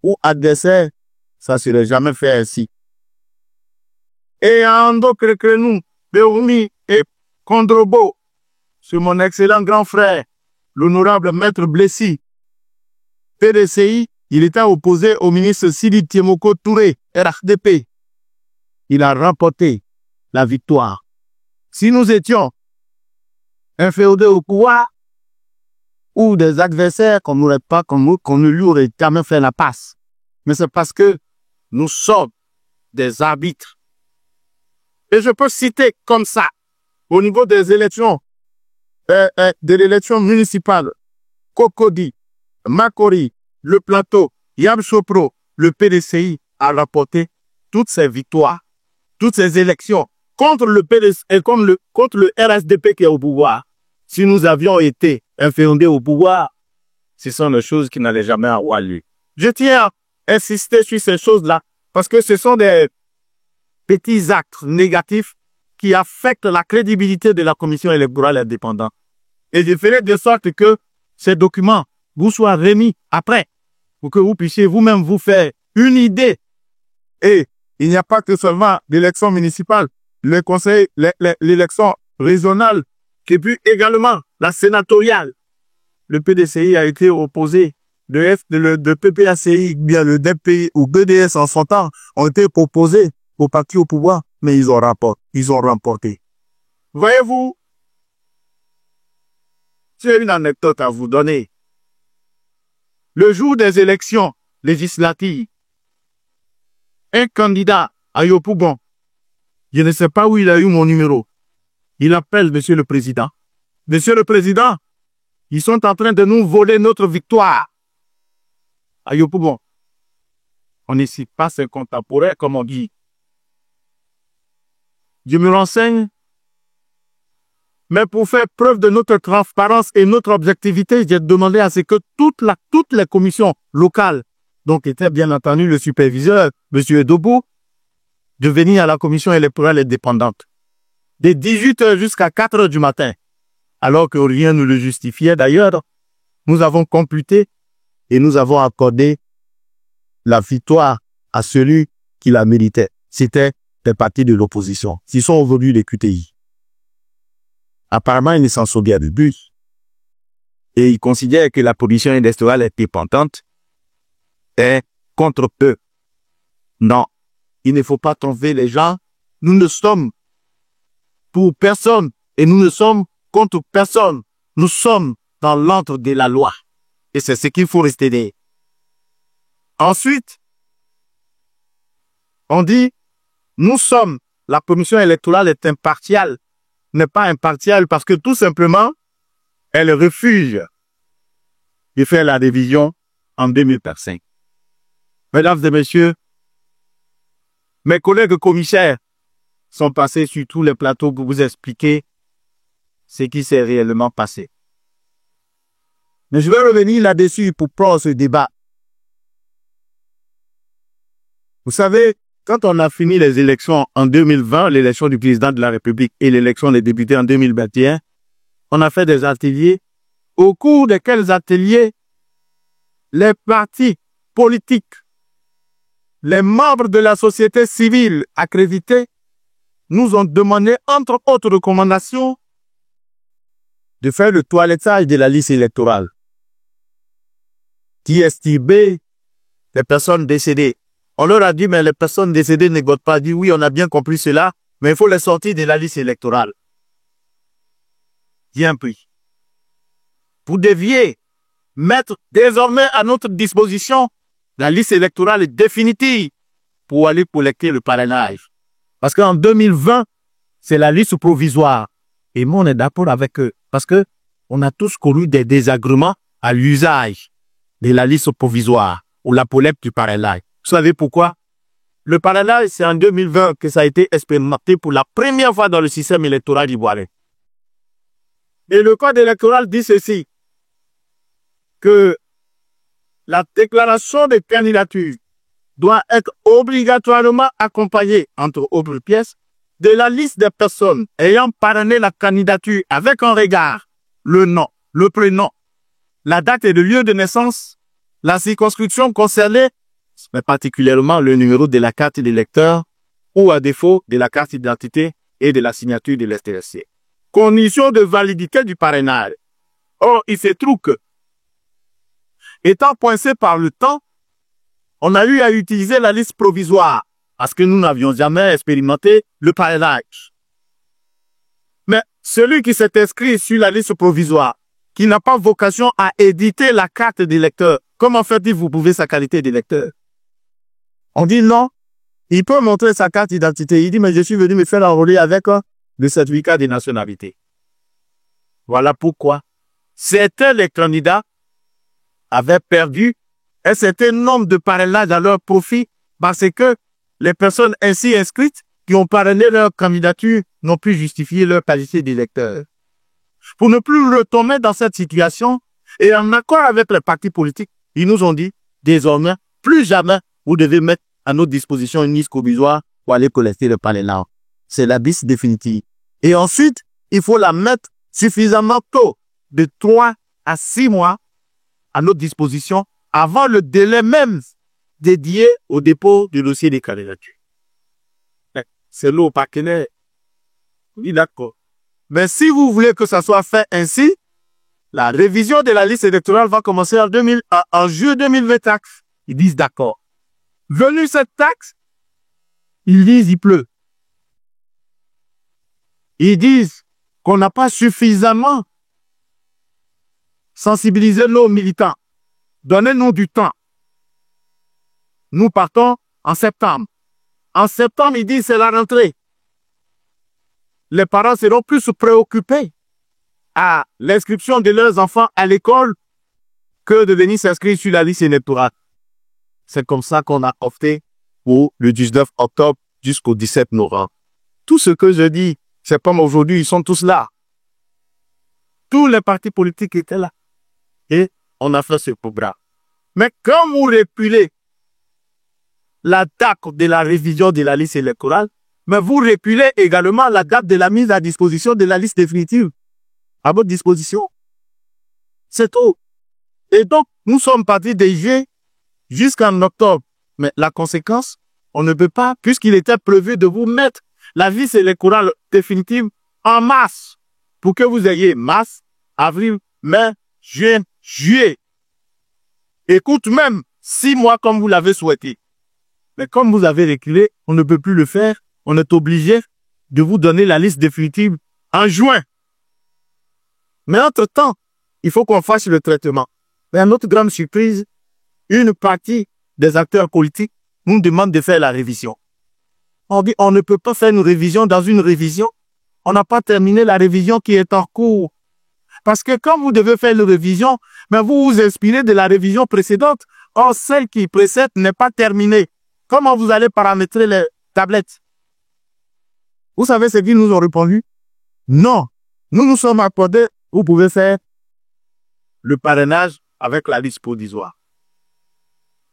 Speaker 9: ou adversaires, ça ne serait jamais fait ainsi. Et Ando Krekrenou, Beoumi et Kondrobo, c'est mon excellent grand frère, l'honorable maître Blessy. PDCI, il était opposé au ministre Sidi Tiemoko Touré, RHDP. Il a remporté la victoire. Si nous étions FEOD au pouvoir, ou des adversaires qu'on ne lui aurait jamais fait la passe. Mais c'est parce que nous sommes des arbitres. Et je peux citer comme ça, au niveau des élections, de l'élection municipale, Cocody, Makori, le Plateau, Yamchopro, le PDCI a remporté toutes ces victoires, toutes ces élections contre le PDCI et contre le RSDP qui est au pouvoir. Si nous avions été inféodés au pouvoir, ce sont des choses qui n'allaient jamais avoir lieu. Je tiens à insister sur ces choses-là parce que ce sont des petits actes négatifs qui affectent la crédibilité de la commission électorale indépendante. Et je ferai de sorte que ces documents vous soient remis après pour que vous puissiez vous-même vous faire une idée. Et il n'y a pas que seulement l'élection municipale, le conseil, l'élection régionale, et puis également la sénatoriale. Le PDCI a été opposé, de PPACI, bien le DPI ou BDS en son temps ont été proposés au parti au pouvoir, mais ils ont remporté. Voyez-vous, j'ai une anecdote à vous donner. Le jour des élections législatives, un candidat à Yopougon, je ne sais pas où il a eu mon numéro, il appelle Monsieur le Président. Monsieur le Président, ils sont en train de nous voler notre victoire. À Yopougon, on n'ici pas un contemporain, comme on dit. Je me renseigne, mais pour faire preuve de notre transparence et notre objectivité, j'ai demandé à ce que toutes les commissions locales, donc était bien entendu le superviseur, M. Edobo, de venir à la commission électorale indépendante. De 18h jusqu'à 4h du matin, alors que rien ne le justifiait d'ailleurs, nous avons computé et nous avons accordé la victoire à celui qui la méritait. C'était des partis de l'opposition. Ils sont aujourd'hui les QTI. Apparemment, ils ne s'en souviennent du but. Et ils considèrent que la commission électorale indépendante est contre eux. Non, il ne faut pas tromper les gens. Nous ne sommes pour personne et nous ne sommes contre personne. Nous sommes dans l'ordre de la loi. Et c'est ce qu'il faut rester. Ensuite, on dit, nous sommes, la commission électorale est impartiale, n'est pas impartiale parce que tout simplement, elle refuse de faire la révision en 2005. Mesdames et messieurs, mes collègues commissaires sont passés sur tous les plateaux pour vous expliquer ce qui s'est réellement passé. Mais je vais revenir là-dessus pour prendre ce débat. Vous savez, quand on a fini les élections en 2020, l'élection du président de la République et l'élection des députés en 2021, on a fait des ateliers, au cours desquels ateliers, les partis politiques, les membres de la société civile accrédités, nous ont demandé, entre autres recommandations, de faire le toilettage de la liste électorale. Qui estime les personnes décédées. On leur a dit, mais les personnes décédées ne votent pas. Dit, oui, on a bien compris cela, mais il faut les sortir de la liste électorale. Bien pris. Pour dévier, mettre désormais à notre disposition la liste électorale définitive pour aller collecter le parrainage. Parce qu'en 2020, c'est la liste provisoire. Et moi, on est d'accord avec eux. Parce que on a tous connu des désagréments à l'usage de la liste provisoire ou la polèque du parrainage. Vous savez pourquoi? Le parrainage, c'est en 2020 que ça a été expérimenté pour la première fois dans le système électoral ivoirien. Et le code électoral dit ceci, que la déclaration de candidature doit être obligatoirement accompagnée, entre autres pièces, de la liste des personnes ayant parrainé la candidature avec un regard, le nom, le prénom, la date et le lieu de naissance, la circonscription concernée, mais particulièrement le numéro de la carte d'électeur ou à défaut de la carte d'identité et de la signature de l'intéressé. Condition de validité du parrainage. Or, il se trouve que, étant coincé par le temps, on a eu à utiliser la liste provisoire parce que nous n'avions jamais expérimenté le parrainage. Mais celui qui s'est inscrit sur la liste provisoire, qui n'a pas vocation à éditer la carte d'électeur, comment fait-il vous prouver sa qualité d'électeur? On dit non, il peut montrer sa carte d'identité. Il dit, mais je suis venu me faire enrôler avec le certificat de nationalité. Voilà pourquoi certains les candidats avaient perdu un certain nombre de parrainages à leur profit parce que les personnes ainsi inscrites qui ont parrainé leur candidature n'ont pu justifier leur qualité d'électeur. Pour ne plus retomber dans cette situation et en accord avec les partis politiques, ils nous ont dit, désormais, plus jamais, vous devez mettre à notre disposition une liste provisoire pour aller collecter le parrainage. C'est la liste définitive. Et ensuite, il faut la mettre suffisamment tôt, de 3 à 6 mois, à notre disposition, avant le délai même dédié au dépôt du dossier des candidatures. C'est l'eau partenaire. Oui, d'accord. Mais si vous voulez que ça soit fait ainsi, la révision de la liste électorale va commencer en juillet 2024. Ils disent d'accord. Venu cette taxe, ils disent il pleut. Ils disent qu'on n'a pas suffisamment sensibilisé nos militants. Donnez-nous du temps. Nous partons en septembre. En septembre, ils disent c'est la rentrée. Les parents seront plus préoccupés à l'inscription de leurs enfants à l'école que de venir s'inscrire sur la liste électorale. C'est comme ça qu'on a opté pour le 19 octobre jusqu'au 17 novembre. Tout ce que je dis, c'est comme aujourd'hui, ils sont tous là. Tous les partis politiques étaient là. Et on a fait ce programme. Mais quand vous reculez la date de la révision de la liste électorale, mais vous reculez également la date de la mise à disposition de la liste définitive. À votre disposition. C'est tout. Et donc, nous sommes partis de juillet jusqu'en octobre. Mais la conséquence, on ne peut pas, puisqu'il était prévu de vous mettre la liste électorale définitive en mars, pour que vous ayez mars, avril, mai, juin, juillet. Écoute, même 6 mois comme vous l'avez souhaité. Mais comme vous avez reculé, on ne peut plus le faire. On est obligé de vous donner la liste définitive en juin. Mais entre-temps, il faut qu'on fasse le traitement. Mais à notre grande surprise, une partie des acteurs politiques nous demande de faire la révision. On dit, on ne peut pas faire une révision dans une révision. On n'a pas terminé la révision qui est en cours. Parce que quand vous devez faire une révision, mais vous vous inspirez de la révision précédente. Or, celle qui précède n'est pas terminée. Comment vous allez paramétrer les tablettes? Vous savez ce qu'ils nous ont répondu? Non. Nous nous sommes accordés, vous pouvez faire le parrainage avec la liste provisoire.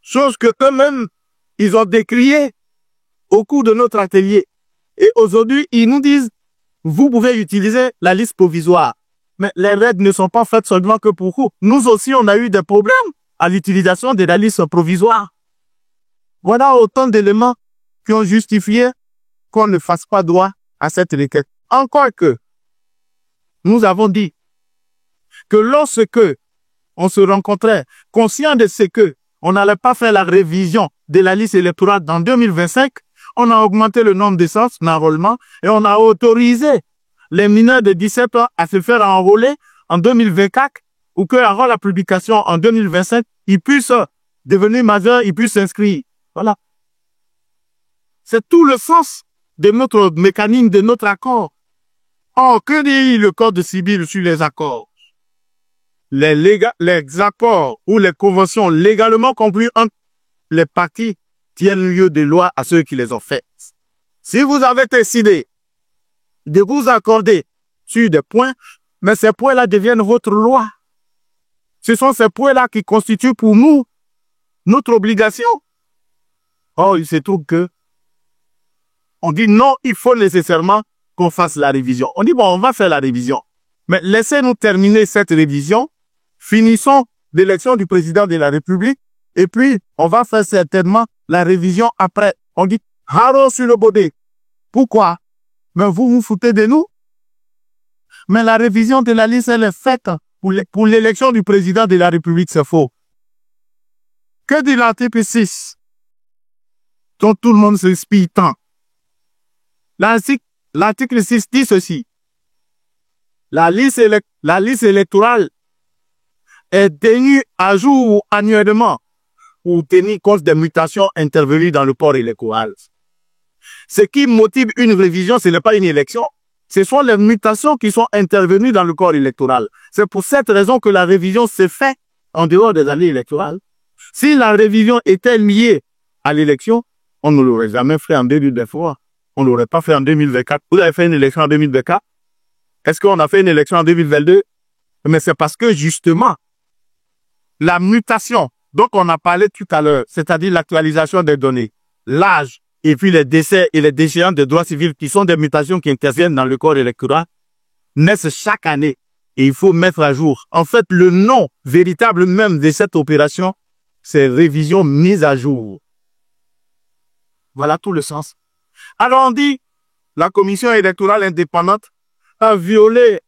Speaker 9: Chose que eux-mêmes, ils ont décrié au cours de notre atelier. Et aujourd'hui, ils nous disent, vous pouvez utiliser la liste provisoire. Mais les règles ne sont pas faites seulement que pour vous. Nous aussi, on a eu des problèmes à l'utilisation de la liste provisoire. Voilà autant d'éléments qui ont justifié qu'on ne fasse pas droit à cette requête. Encore que, nous avons dit que lorsque on se rencontrait, conscient de ce que on n'allait pas faire la révision de la liste électorale dans 2025, on a augmenté le nombre de centres d'enrôlement et on a autorisé les mineurs de 17 ans à se faire enrôler en 2024 ou qu'avant la publication en 2025, ils puissent devenir majeurs, ils puissent s'inscrire. Voilà. C'est tout le sens de notre mécanisme, de notre accord. Or, que dit le code civil sur les accords? Les accords ou les conventions légalement conclues entre les parties tiennent lieu de loi à ceux qui les ont faites. Si vous avez décidé de vous accorder sur des points, mais ces points-là deviennent votre loi. Ce sont ces points-là qui constituent pour nous notre obligation. Or, il se trouve que on dit non, il faut nécessairement qu'on fasse la révision. On dit bon, on va faire la révision. Mais laissez-nous terminer cette révision. Finissons l'élection du président de la République. Et puis, on va faire certainement la révision après. On dit, haro sur le baudet. Pourquoi? Mais vous vous foutez de nous? Mais la révision de la liste, elle est faite pour l'élection du président de la République, c'est faux. Que dit l'article 6? Dont tout le monde s'inspire tant. L'article 6 dit ceci. La liste électorale est tenue à jour ou annuellement pour tenir compte des mutations intervenues dans le corps électoral. Ce qui motive une révision, ce n'est pas une élection. Ce sont les mutations qui sont intervenues dans le corps électoral. C'est pour cette raison que la révision s'est faite en dehors des années électorales. Si la révision était liée à l'élection, on ne l'aurait jamais fait en 2023. On ne l'aurait pas fait en 2024. Vous avez fait une élection en 2024? Est-ce qu'on a fait une élection en 2022? Mais c'est parce que justement, la mutation dont on a parlé tout à l'heure, c'est-à-dire l'actualisation des données, l'âge, et puis les décès et les déchéances de droits civils qui sont des mutations qui interviennent dans le corps électoral, naissent chaque année. Et il faut mettre à jour. En fait, le nom véritable même de cette opération, c'est révision mise à jour. Voilà tout le sens. Alors on dit, la commission électorale indépendante a viole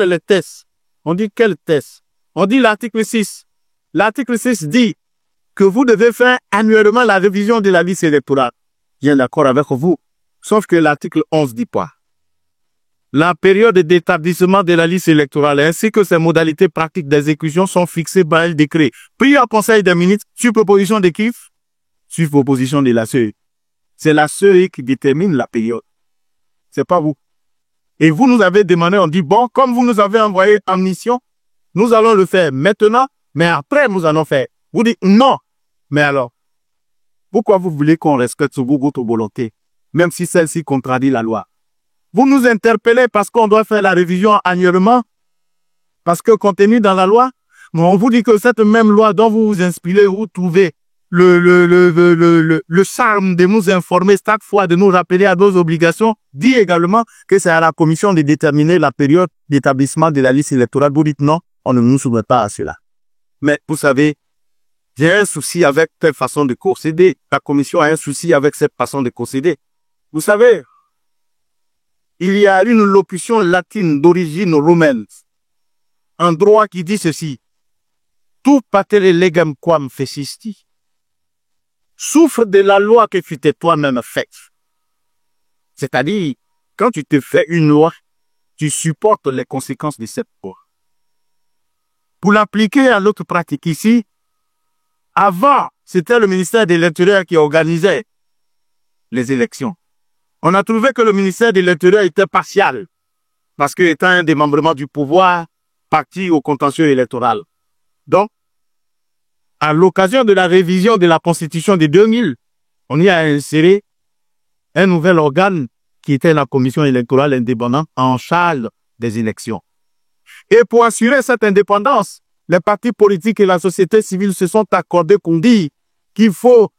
Speaker 9: les tests. On dit quel test? On dit l'article 6. L'article 6 dit que vous devez faire annuellement la révision de la liste électorale. Je suis d'accord avec vous. Sauf que l'article 11 dit quoi? La période d'établissement de la liste électorale ainsi que ses modalités pratiques d'exécution sont fixées par un décret pris en Conseil des ministres sur proposition de qui? Sur proposition de la CEI. C'est la CEI qui détermine la période. C'est pas vous. Et vous nous avez demandé, on dit, bon, comme vous nous avez envoyé en mission, nous allons le faire maintenant, mais après nous allons faire. Vous dites non. Mais alors, pourquoi vous voulez qu'on respecte votre volonté, même si celle-ci contradit la loi? Vous nous interpellez parce qu'on doit faire la révision annuellement, parce que contenu dans la loi, mais on vous dit que cette même loi dont vous vous inspirez, vous trouvez le charme de nous informer chaque fois, de nous rappeler à nos obligations, dit également que c'est à la commission de déterminer la période d'établissement de la liste électorale. Vous dites non, on ne nous soumet pas à cela. Mais vous savez, j'ai un souci avec telle façon de procéder. La commission a un souci avec cette façon de procéder. Vous savez, il y a une locution latine d'origine romaine, un droit qui dit ceci. Tu patere legem quam fecisti. Souffre de la loi que tu t'es toi-même faite. C'est-à-dire, quand tu te fais une loi, tu supportes les conséquences de cette loi. Pour l'appliquer à l'autre pratique ici, avant, c'était le ministère de l'Intérieur qui organisait les élections. On a trouvé que le ministère de l'Intérieur était partial, parce que étant un démembrement du pouvoir, parti au contentieux électoral. Donc, à l'occasion de la révision de la Constitution de 2000, on y a inséré un nouvel organe qui était la Commission électorale indépendante en charge des élections. Et pour assurer cette indépendance, les partis politiques et la société civile se sont accordés qu'on dit qu'il faut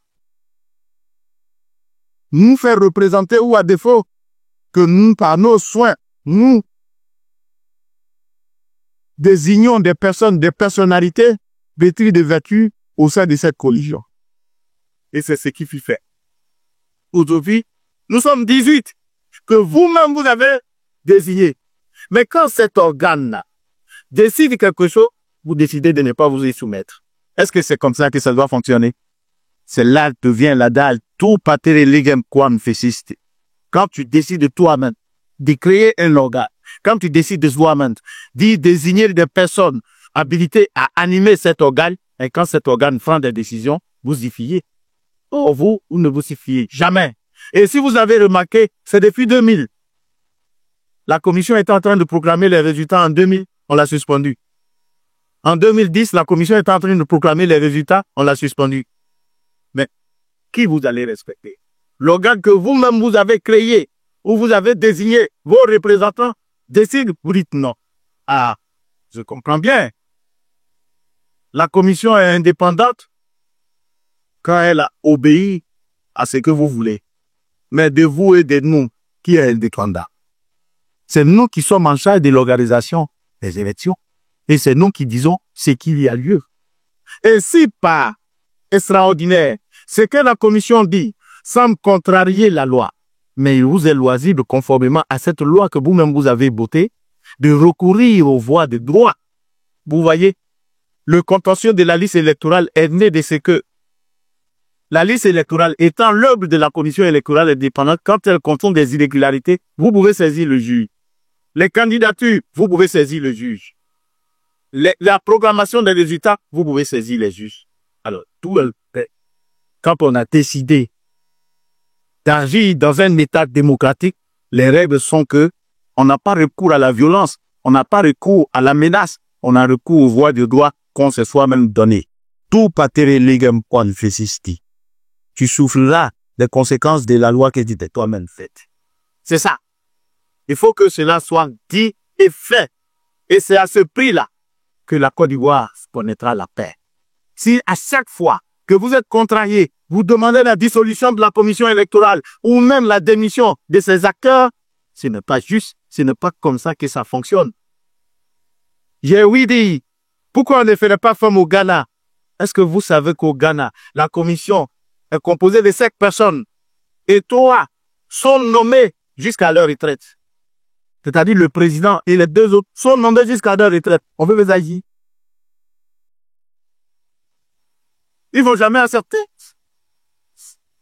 Speaker 9: nous faire représenter ou à défaut que nous, par nos soins, nous désignons des personnes, des personnalités vêtues de vertus au sein de cette collision. Et c'est ce qui fut fait. Aujourd'hui, nous sommes 18 que vous-même vous avez désigné. Mais quand cet organe décide quelque chose, vous décidez de ne pas vous y soumettre. Est-ce que c'est comme ça que ça doit fonctionner? C'est là que vient la dalle. Tout patere legem quam fecisti. Quand tu décides toi-même de créer un organe, quand tu décides de toi-même d'y désigner des personnes habilitées à animer cet organe, et quand cet organe prend des décisions, vous y fiez. Or, vous ne vous y fiez jamais. Et si vous avez remarqué, c'est depuis 2000. La commission était en train de proclamer les résultats en 2000, on l'a suspendu. En 2010, la commission était en train de proclamer les résultats, on l'a suspendu. Mais qui vous allez respecter? L'organe que vous-même vous avez créé, où vous avez désigné vos représentants, décide, vous dites non. Ah, je comprends bien. La commission est indépendante quand elle a obéi à ce que vous voulez. Mais de vous et de nous, qui est indépendant? C'est nous qui sommes en charge de l'organisation des élections. Et c'est nous qui disons ce qu'il y a lieu. Et si par extraordinaire, ce que la commission dit semble contrarier la loi, mais il vous est loisible, conformément à cette loi que vous-même vous avez votée, de recourir aux voies de droit. Vous voyez, le contentieux de la liste électorale est né de ce que la liste électorale étant l'œuvre de la commission électorale indépendante, quand elle contient des irrégularités, vous pouvez saisir le juge. Les candidatures, vous pouvez saisir le juge. La programmation des résultats, vous pouvez saisir les juges. Alors, quand on a décidé d'agir dans un État démocratique, les règles sont que on n'a pas recours à la violence, on n'a pas recours à la menace, on a recours aux voies de droit qu'on se soit même donné. Tout patere legem quam fecisti. Tu souffriras des conséquences de la loi que tu t'es toi-même faite. C'est ça. Il faut que cela soit dit et fait. Et c'est à ce prix-là que la Côte d'Ivoire connaîtra la paix. Si à chaque fois que vous êtes contrarié, vous demandez la dissolution de la commission électorale ou même la démission de ses acteurs, ce n'est pas juste, ce n'est pas comme ça que ça fonctionne. J'ai oui dit, pourquoi on ne ferait pas forme au Ghana? Est-ce que vous savez qu'au Ghana, la commission est composée de 5 personnes et 3 sont nommés jusqu'à leur retraite? C'est-à-dire le président et les 2 autres sont nommés jusqu'à leur retraite. On veut les agir. Ils ne vont jamais accepter.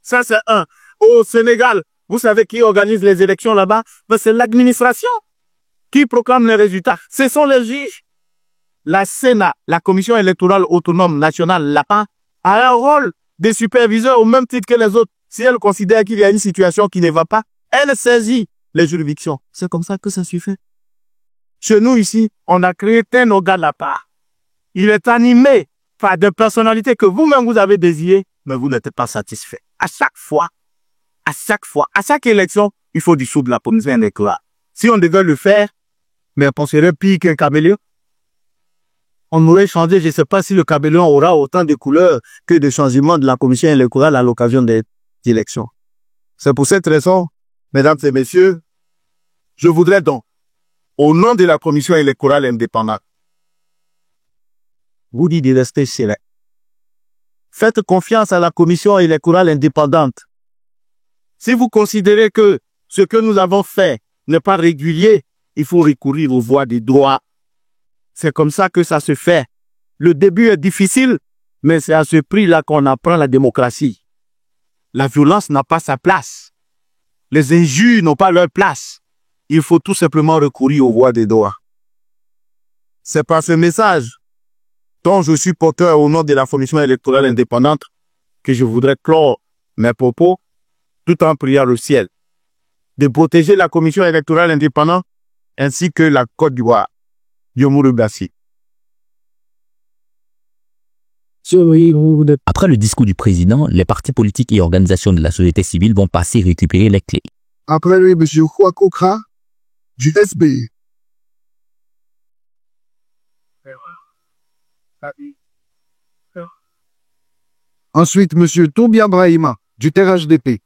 Speaker 9: Ça, c'est un. Au Sénégal, vous savez qui organise les élections là-bas? Ben, c'est l'administration qui proclame les résultats. Ce sont les juges. La Sénat, la Commission électorale autonome nationale là-bas, a un rôle de superviseur au même titre que les autres. Si elle considère qu'il y a une situation qui ne va pas, elle saisit les juridictions. C'est comme ça que ça se fait. Chez nous ici, on a créé un organe là-bas. Il est animé par des personnalités que vous-même vous avez désirées, mais vous n'êtes pas satisfait. À chaque élection, il faut dissoudre la commission électorale. Si on devait le faire, mais on serait pire qu'un caméléon. On aurait changé, je ne sais pas si le caméléon aura autant de couleurs que de changements de la commission électorale à l'occasion des élections. C'est pour cette raison, mesdames et messieurs, je voudrais donc, au nom de la commission électorale indépendante, vous dire de rester serein. Faites confiance à la commission électorale indépendante. Si vous considérez que ce que nous avons fait n'est pas régulier, il faut recourir aux voies du droit. C'est comme ça que ça se fait. Le début est difficile, mais c'est à ce prix-là qu'on apprend la démocratie. La violence n'a pas sa place. Les injures n'ont pas leur place. Il faut tout simplement recourir aux voies des droits. C'est par ce message dont je suis porteur au nom de la commission électorale indépendante que je voudrais clore mes propos tout en priant le ciel de protéger la commission électorale indépendante ainsi que la Côte d'Ivoire. Dieu vous remercie.
Speaker 2: Après le discours du président, les partis politiques et organisations de la société civile vont passer récupérer les clés.
Speaker 8: Après lui, M. Kwakokra, du SB. Ensuite, M. Toubia Brahima, du TRHDP.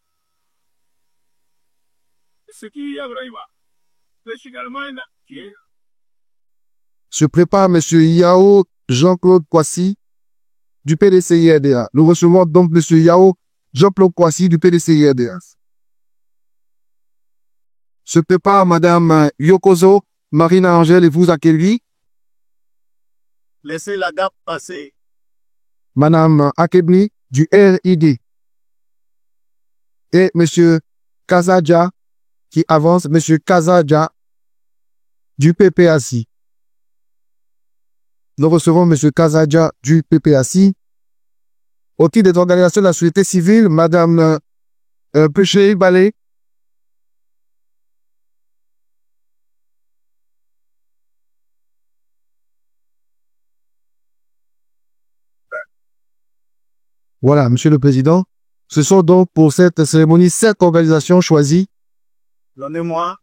Speaker 8: Se prépare M. Yao Jean-Claude Kwasi, du PDC-IRDA. Nous recevons donc M. Yao Jean-Claude Kwasi, du PDC-IRDA. Se prépare Mme Yokozo Marina Angèle et vous accueillir.
Speaker 9: Laissez la dame passer.
Speaker 8: Mme Akebni, du RID. Et M. Kazadja, qui avance, M. Kazadja, du PPAC. Nous recevons M. Kazadja, du PPAC. Au titre des organisations de la société civile, Mme Péché Balé. Voilà, Monsieur le Président, Ce sont donc pour cette cérémonie 7 organisations choisies.
Speaker 9: Donnez-moi,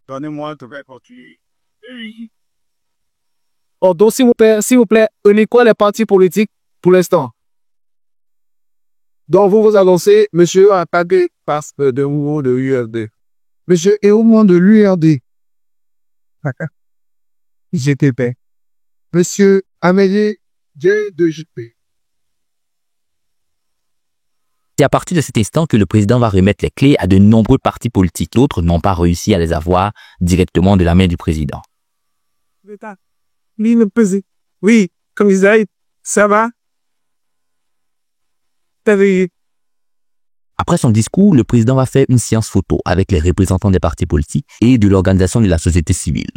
Speaker 9: tu vas continuer.
Speaker 3: Oh, donc, s'il vous plaît, quoi les partis politiques pour l'instant?
Speaker 8: Donc, vous vous annoncez, monsieur Atabé passe de Oumo de l'URD. Monsieur Eoumo de l'URD. GTP. Monsieur Amélie J de JP.
Speaker 2: C'est à partir de cet instant que le président va remettre les clés à de nombreux partis politiques. D'autres n'ont pas réussi à les avoir directement de la main du président.
Speaker 3: Oui, comme Isaïe, ça va?
Speaker 2: Après son discours, le président va faire une séance photo avec les représentants des partis politiques et de l'organisation de la société civile.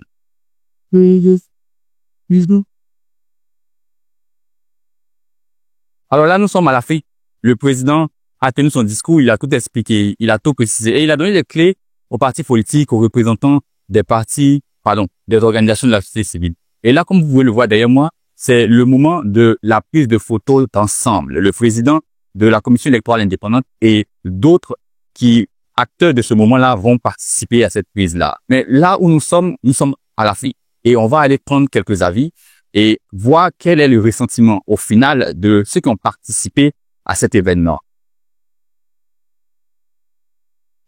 Speaker 1: Alors là, nous sommes à la fin. Le président a tenu son discours, il a tout expliqué, il a tout précisé et il a donné les clés aux partis politiques, aux représentants des des organisations de la société civile. Et là, comme vous pouvez le voir derrière moi, c'est le moment de la prise de photos d'ensemble. Le président de la commission électorale indépendante et d'autres acteurs de ce moment-là vont participer à cette prise-là. Mais là où nous sommes à la fin et on va aller prendre quelques avis et voir quel est le ressentiment au final de ceux qui ont participé à cet événement.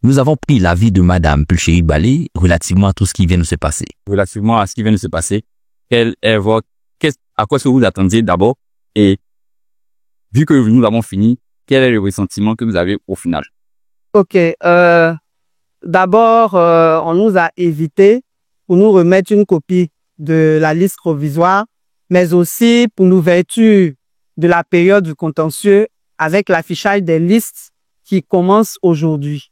Speaker 2: Nous avons pris l'avis de Madame Pulchéri Balé relativement à tout ce qui vient de se passer.
Speaker 1: Relativement à ce qui vient de se passer, à quoi est-ce que vous attendiez d'abord et vu que nous avons fini, quel est le ressentiment que vous avez au final?
Speaker 7: Ok, d'abord, on nous a invités pour nous remettre une copie de la liste provisoire, mais aussi pour l'ouverture de la période du contentieux avec l'affichage des listes qui commence aujourd'hui.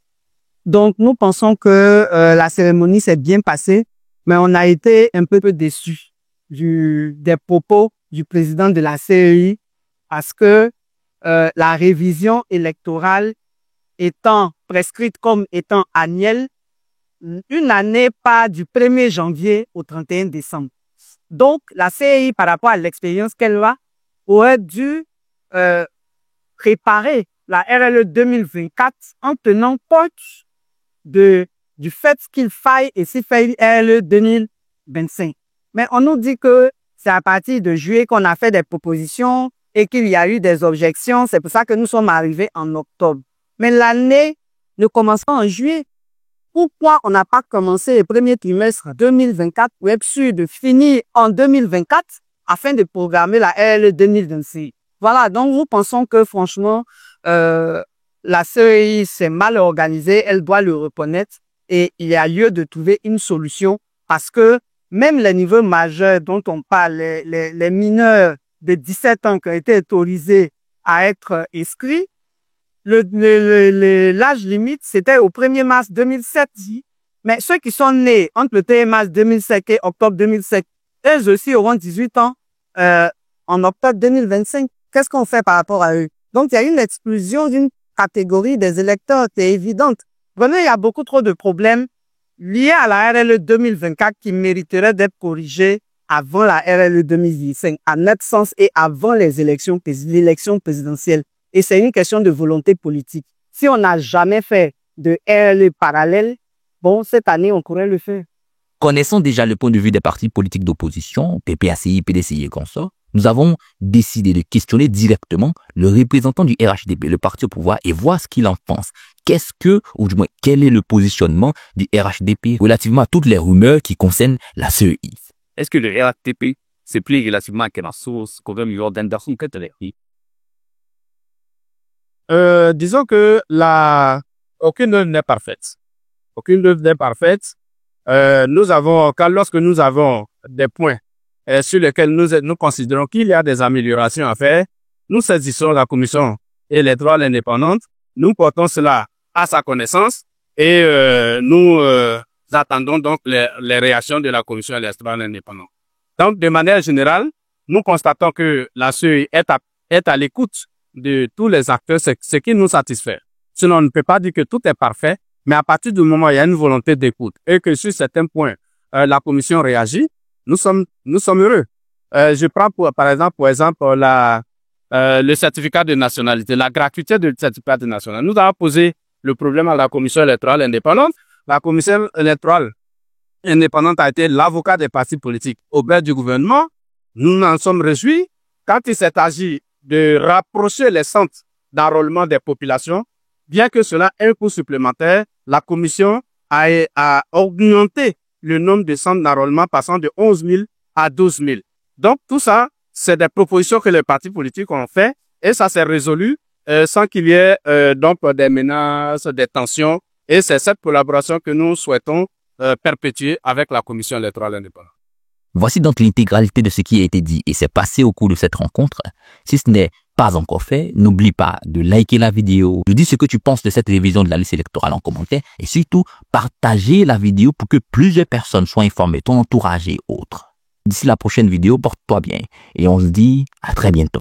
Speaker 7: Donc, nous pensons que la cérémonie s'est bien passée, mais on a été un peu déçus des propos du président de la CEI parce que la révision électorale étant prescrite comme étant annuelle, une année part du 1er janvier au 31 décembre. Donc, la CEI, par rapport à l'expérience qu'elle a, aurait dû préparer la RLE 2024 en tenant compte du fait qu'il faille et s'il fait une RLE 2025. Mais on nous dit que c'est à partir de juillet qu'on a fait des propositions et qu'il y a eu des objections. C'est pour ça que nous sommes arrivés en octobre. Mais l'année ne commence pas en juillet. Pourquoi on n'a pas commencé le premier trimestre 2024 pour être sûr de finir en 2024 afin de programmer la RLE 2026? Voilà, donc nous pensons que franchement, la CEI s'est mal organisée, elle doit le reconnaître et il y a lieu de trouver une solution parce que même les niveaux majeurs dont on parle, les mineurs de 17 ans qui ont été autorisés à être inscrits, l'âge limite, c'était au 1er mars 2007. Mais ceux qui sont nés entre le 1er mars 2007 et octobre 2007, eux aussi auront 18 ans en octobre 2025. Qu'est-ce qu'on fait par rapport à eux? Donc, il y a une exclusion d'une catégorie des électeurs qui est évidente. Vraiment, il y a beaucoup trop de problèmes liés à la RLE 2024 qui mériteraient d'être corrigés avant la RLE 2025, à notre sens, et avant l'élection présidentielle. Et c'est une question de volonté politique. Si on n'a jamais fait de RLE parallèle, bon, cette année, on pourrait le faire.
Speaker 2: Connaissant déjà le point de vue des partis politiques d'opposition, PPACI, PDCI et consorts, nous avons décidé de questionner directement le représentant du RHDP, le parti au pouvoir, et voir ce qu'il en pense. Ou du moins, quel est le positionnement du RHDP relativement à toutes les rumeurs qui concernent la CEI?
Speaker 1: Est-ce que le RHDP se plie relativement à la source comme York d'Anderson Kettelerki?
Speaker 9: Disons que aucune œuvre n'est parfaite. Aucune œuvre n'est parfaite. Lorsque nous avons des points sur lesquels nous considérons qu'il y a des améliorations à faire, nous saisissons la commission électorale indépendante, nous portons cela à sa connaissance et nous attendons donc les réactions de la commission électorale indépendante. Donc, de manière générale, nous constatons que la CEI est à l'écoute de tous les acteurs, ce qui nous satisfait. Sinon, on ne peut pas dire que tout est parfait, mais à partir du moment où il y a une volonté d'écoute et que sur certains points, la commission réagit, nous sommes heureux. Je prends par exemple
Speaker 5: le certificat de nationalité, la gratuité du certificat de nationalité. Nous avons posé le problème à la commission électorale indépendante. La commission électorale indépendante a été l'avocat des partis politiques au bain du gouvernement. Nous n'en sommes réjouis quand il s'est agi de rapprocher les centres d'enrôlement des populations. Bien que cela ait un coût supplémentaire, la commission a augmenté le nombre de centres d'enrôlement passant de 11 000 à 12 000. Donc tout ça, c'est des propositions que les partis politiques ont fait et ça s'est résolu sans qu'il y ait donc des menaces, des tensions. Et c'est cette collaboration que nous souhaitons perpétuer avec la commission électorale indépendante.
Speaker 2: Voici donc l'intégralité de ce qui a été dit et s'est passé au cours de cette rencontre. Si ce n'est pas encore fait, n'oublie pas de liker la vidéo, de dire ce que tu penses de cette révision de la liste électorale en commentaire et surtout partager la vidéo pour que plusieurs personnes soient informées, ton entourage et autres. D'ici la prochaine vidéo, porte-toi bien et on se dit à très bientôt.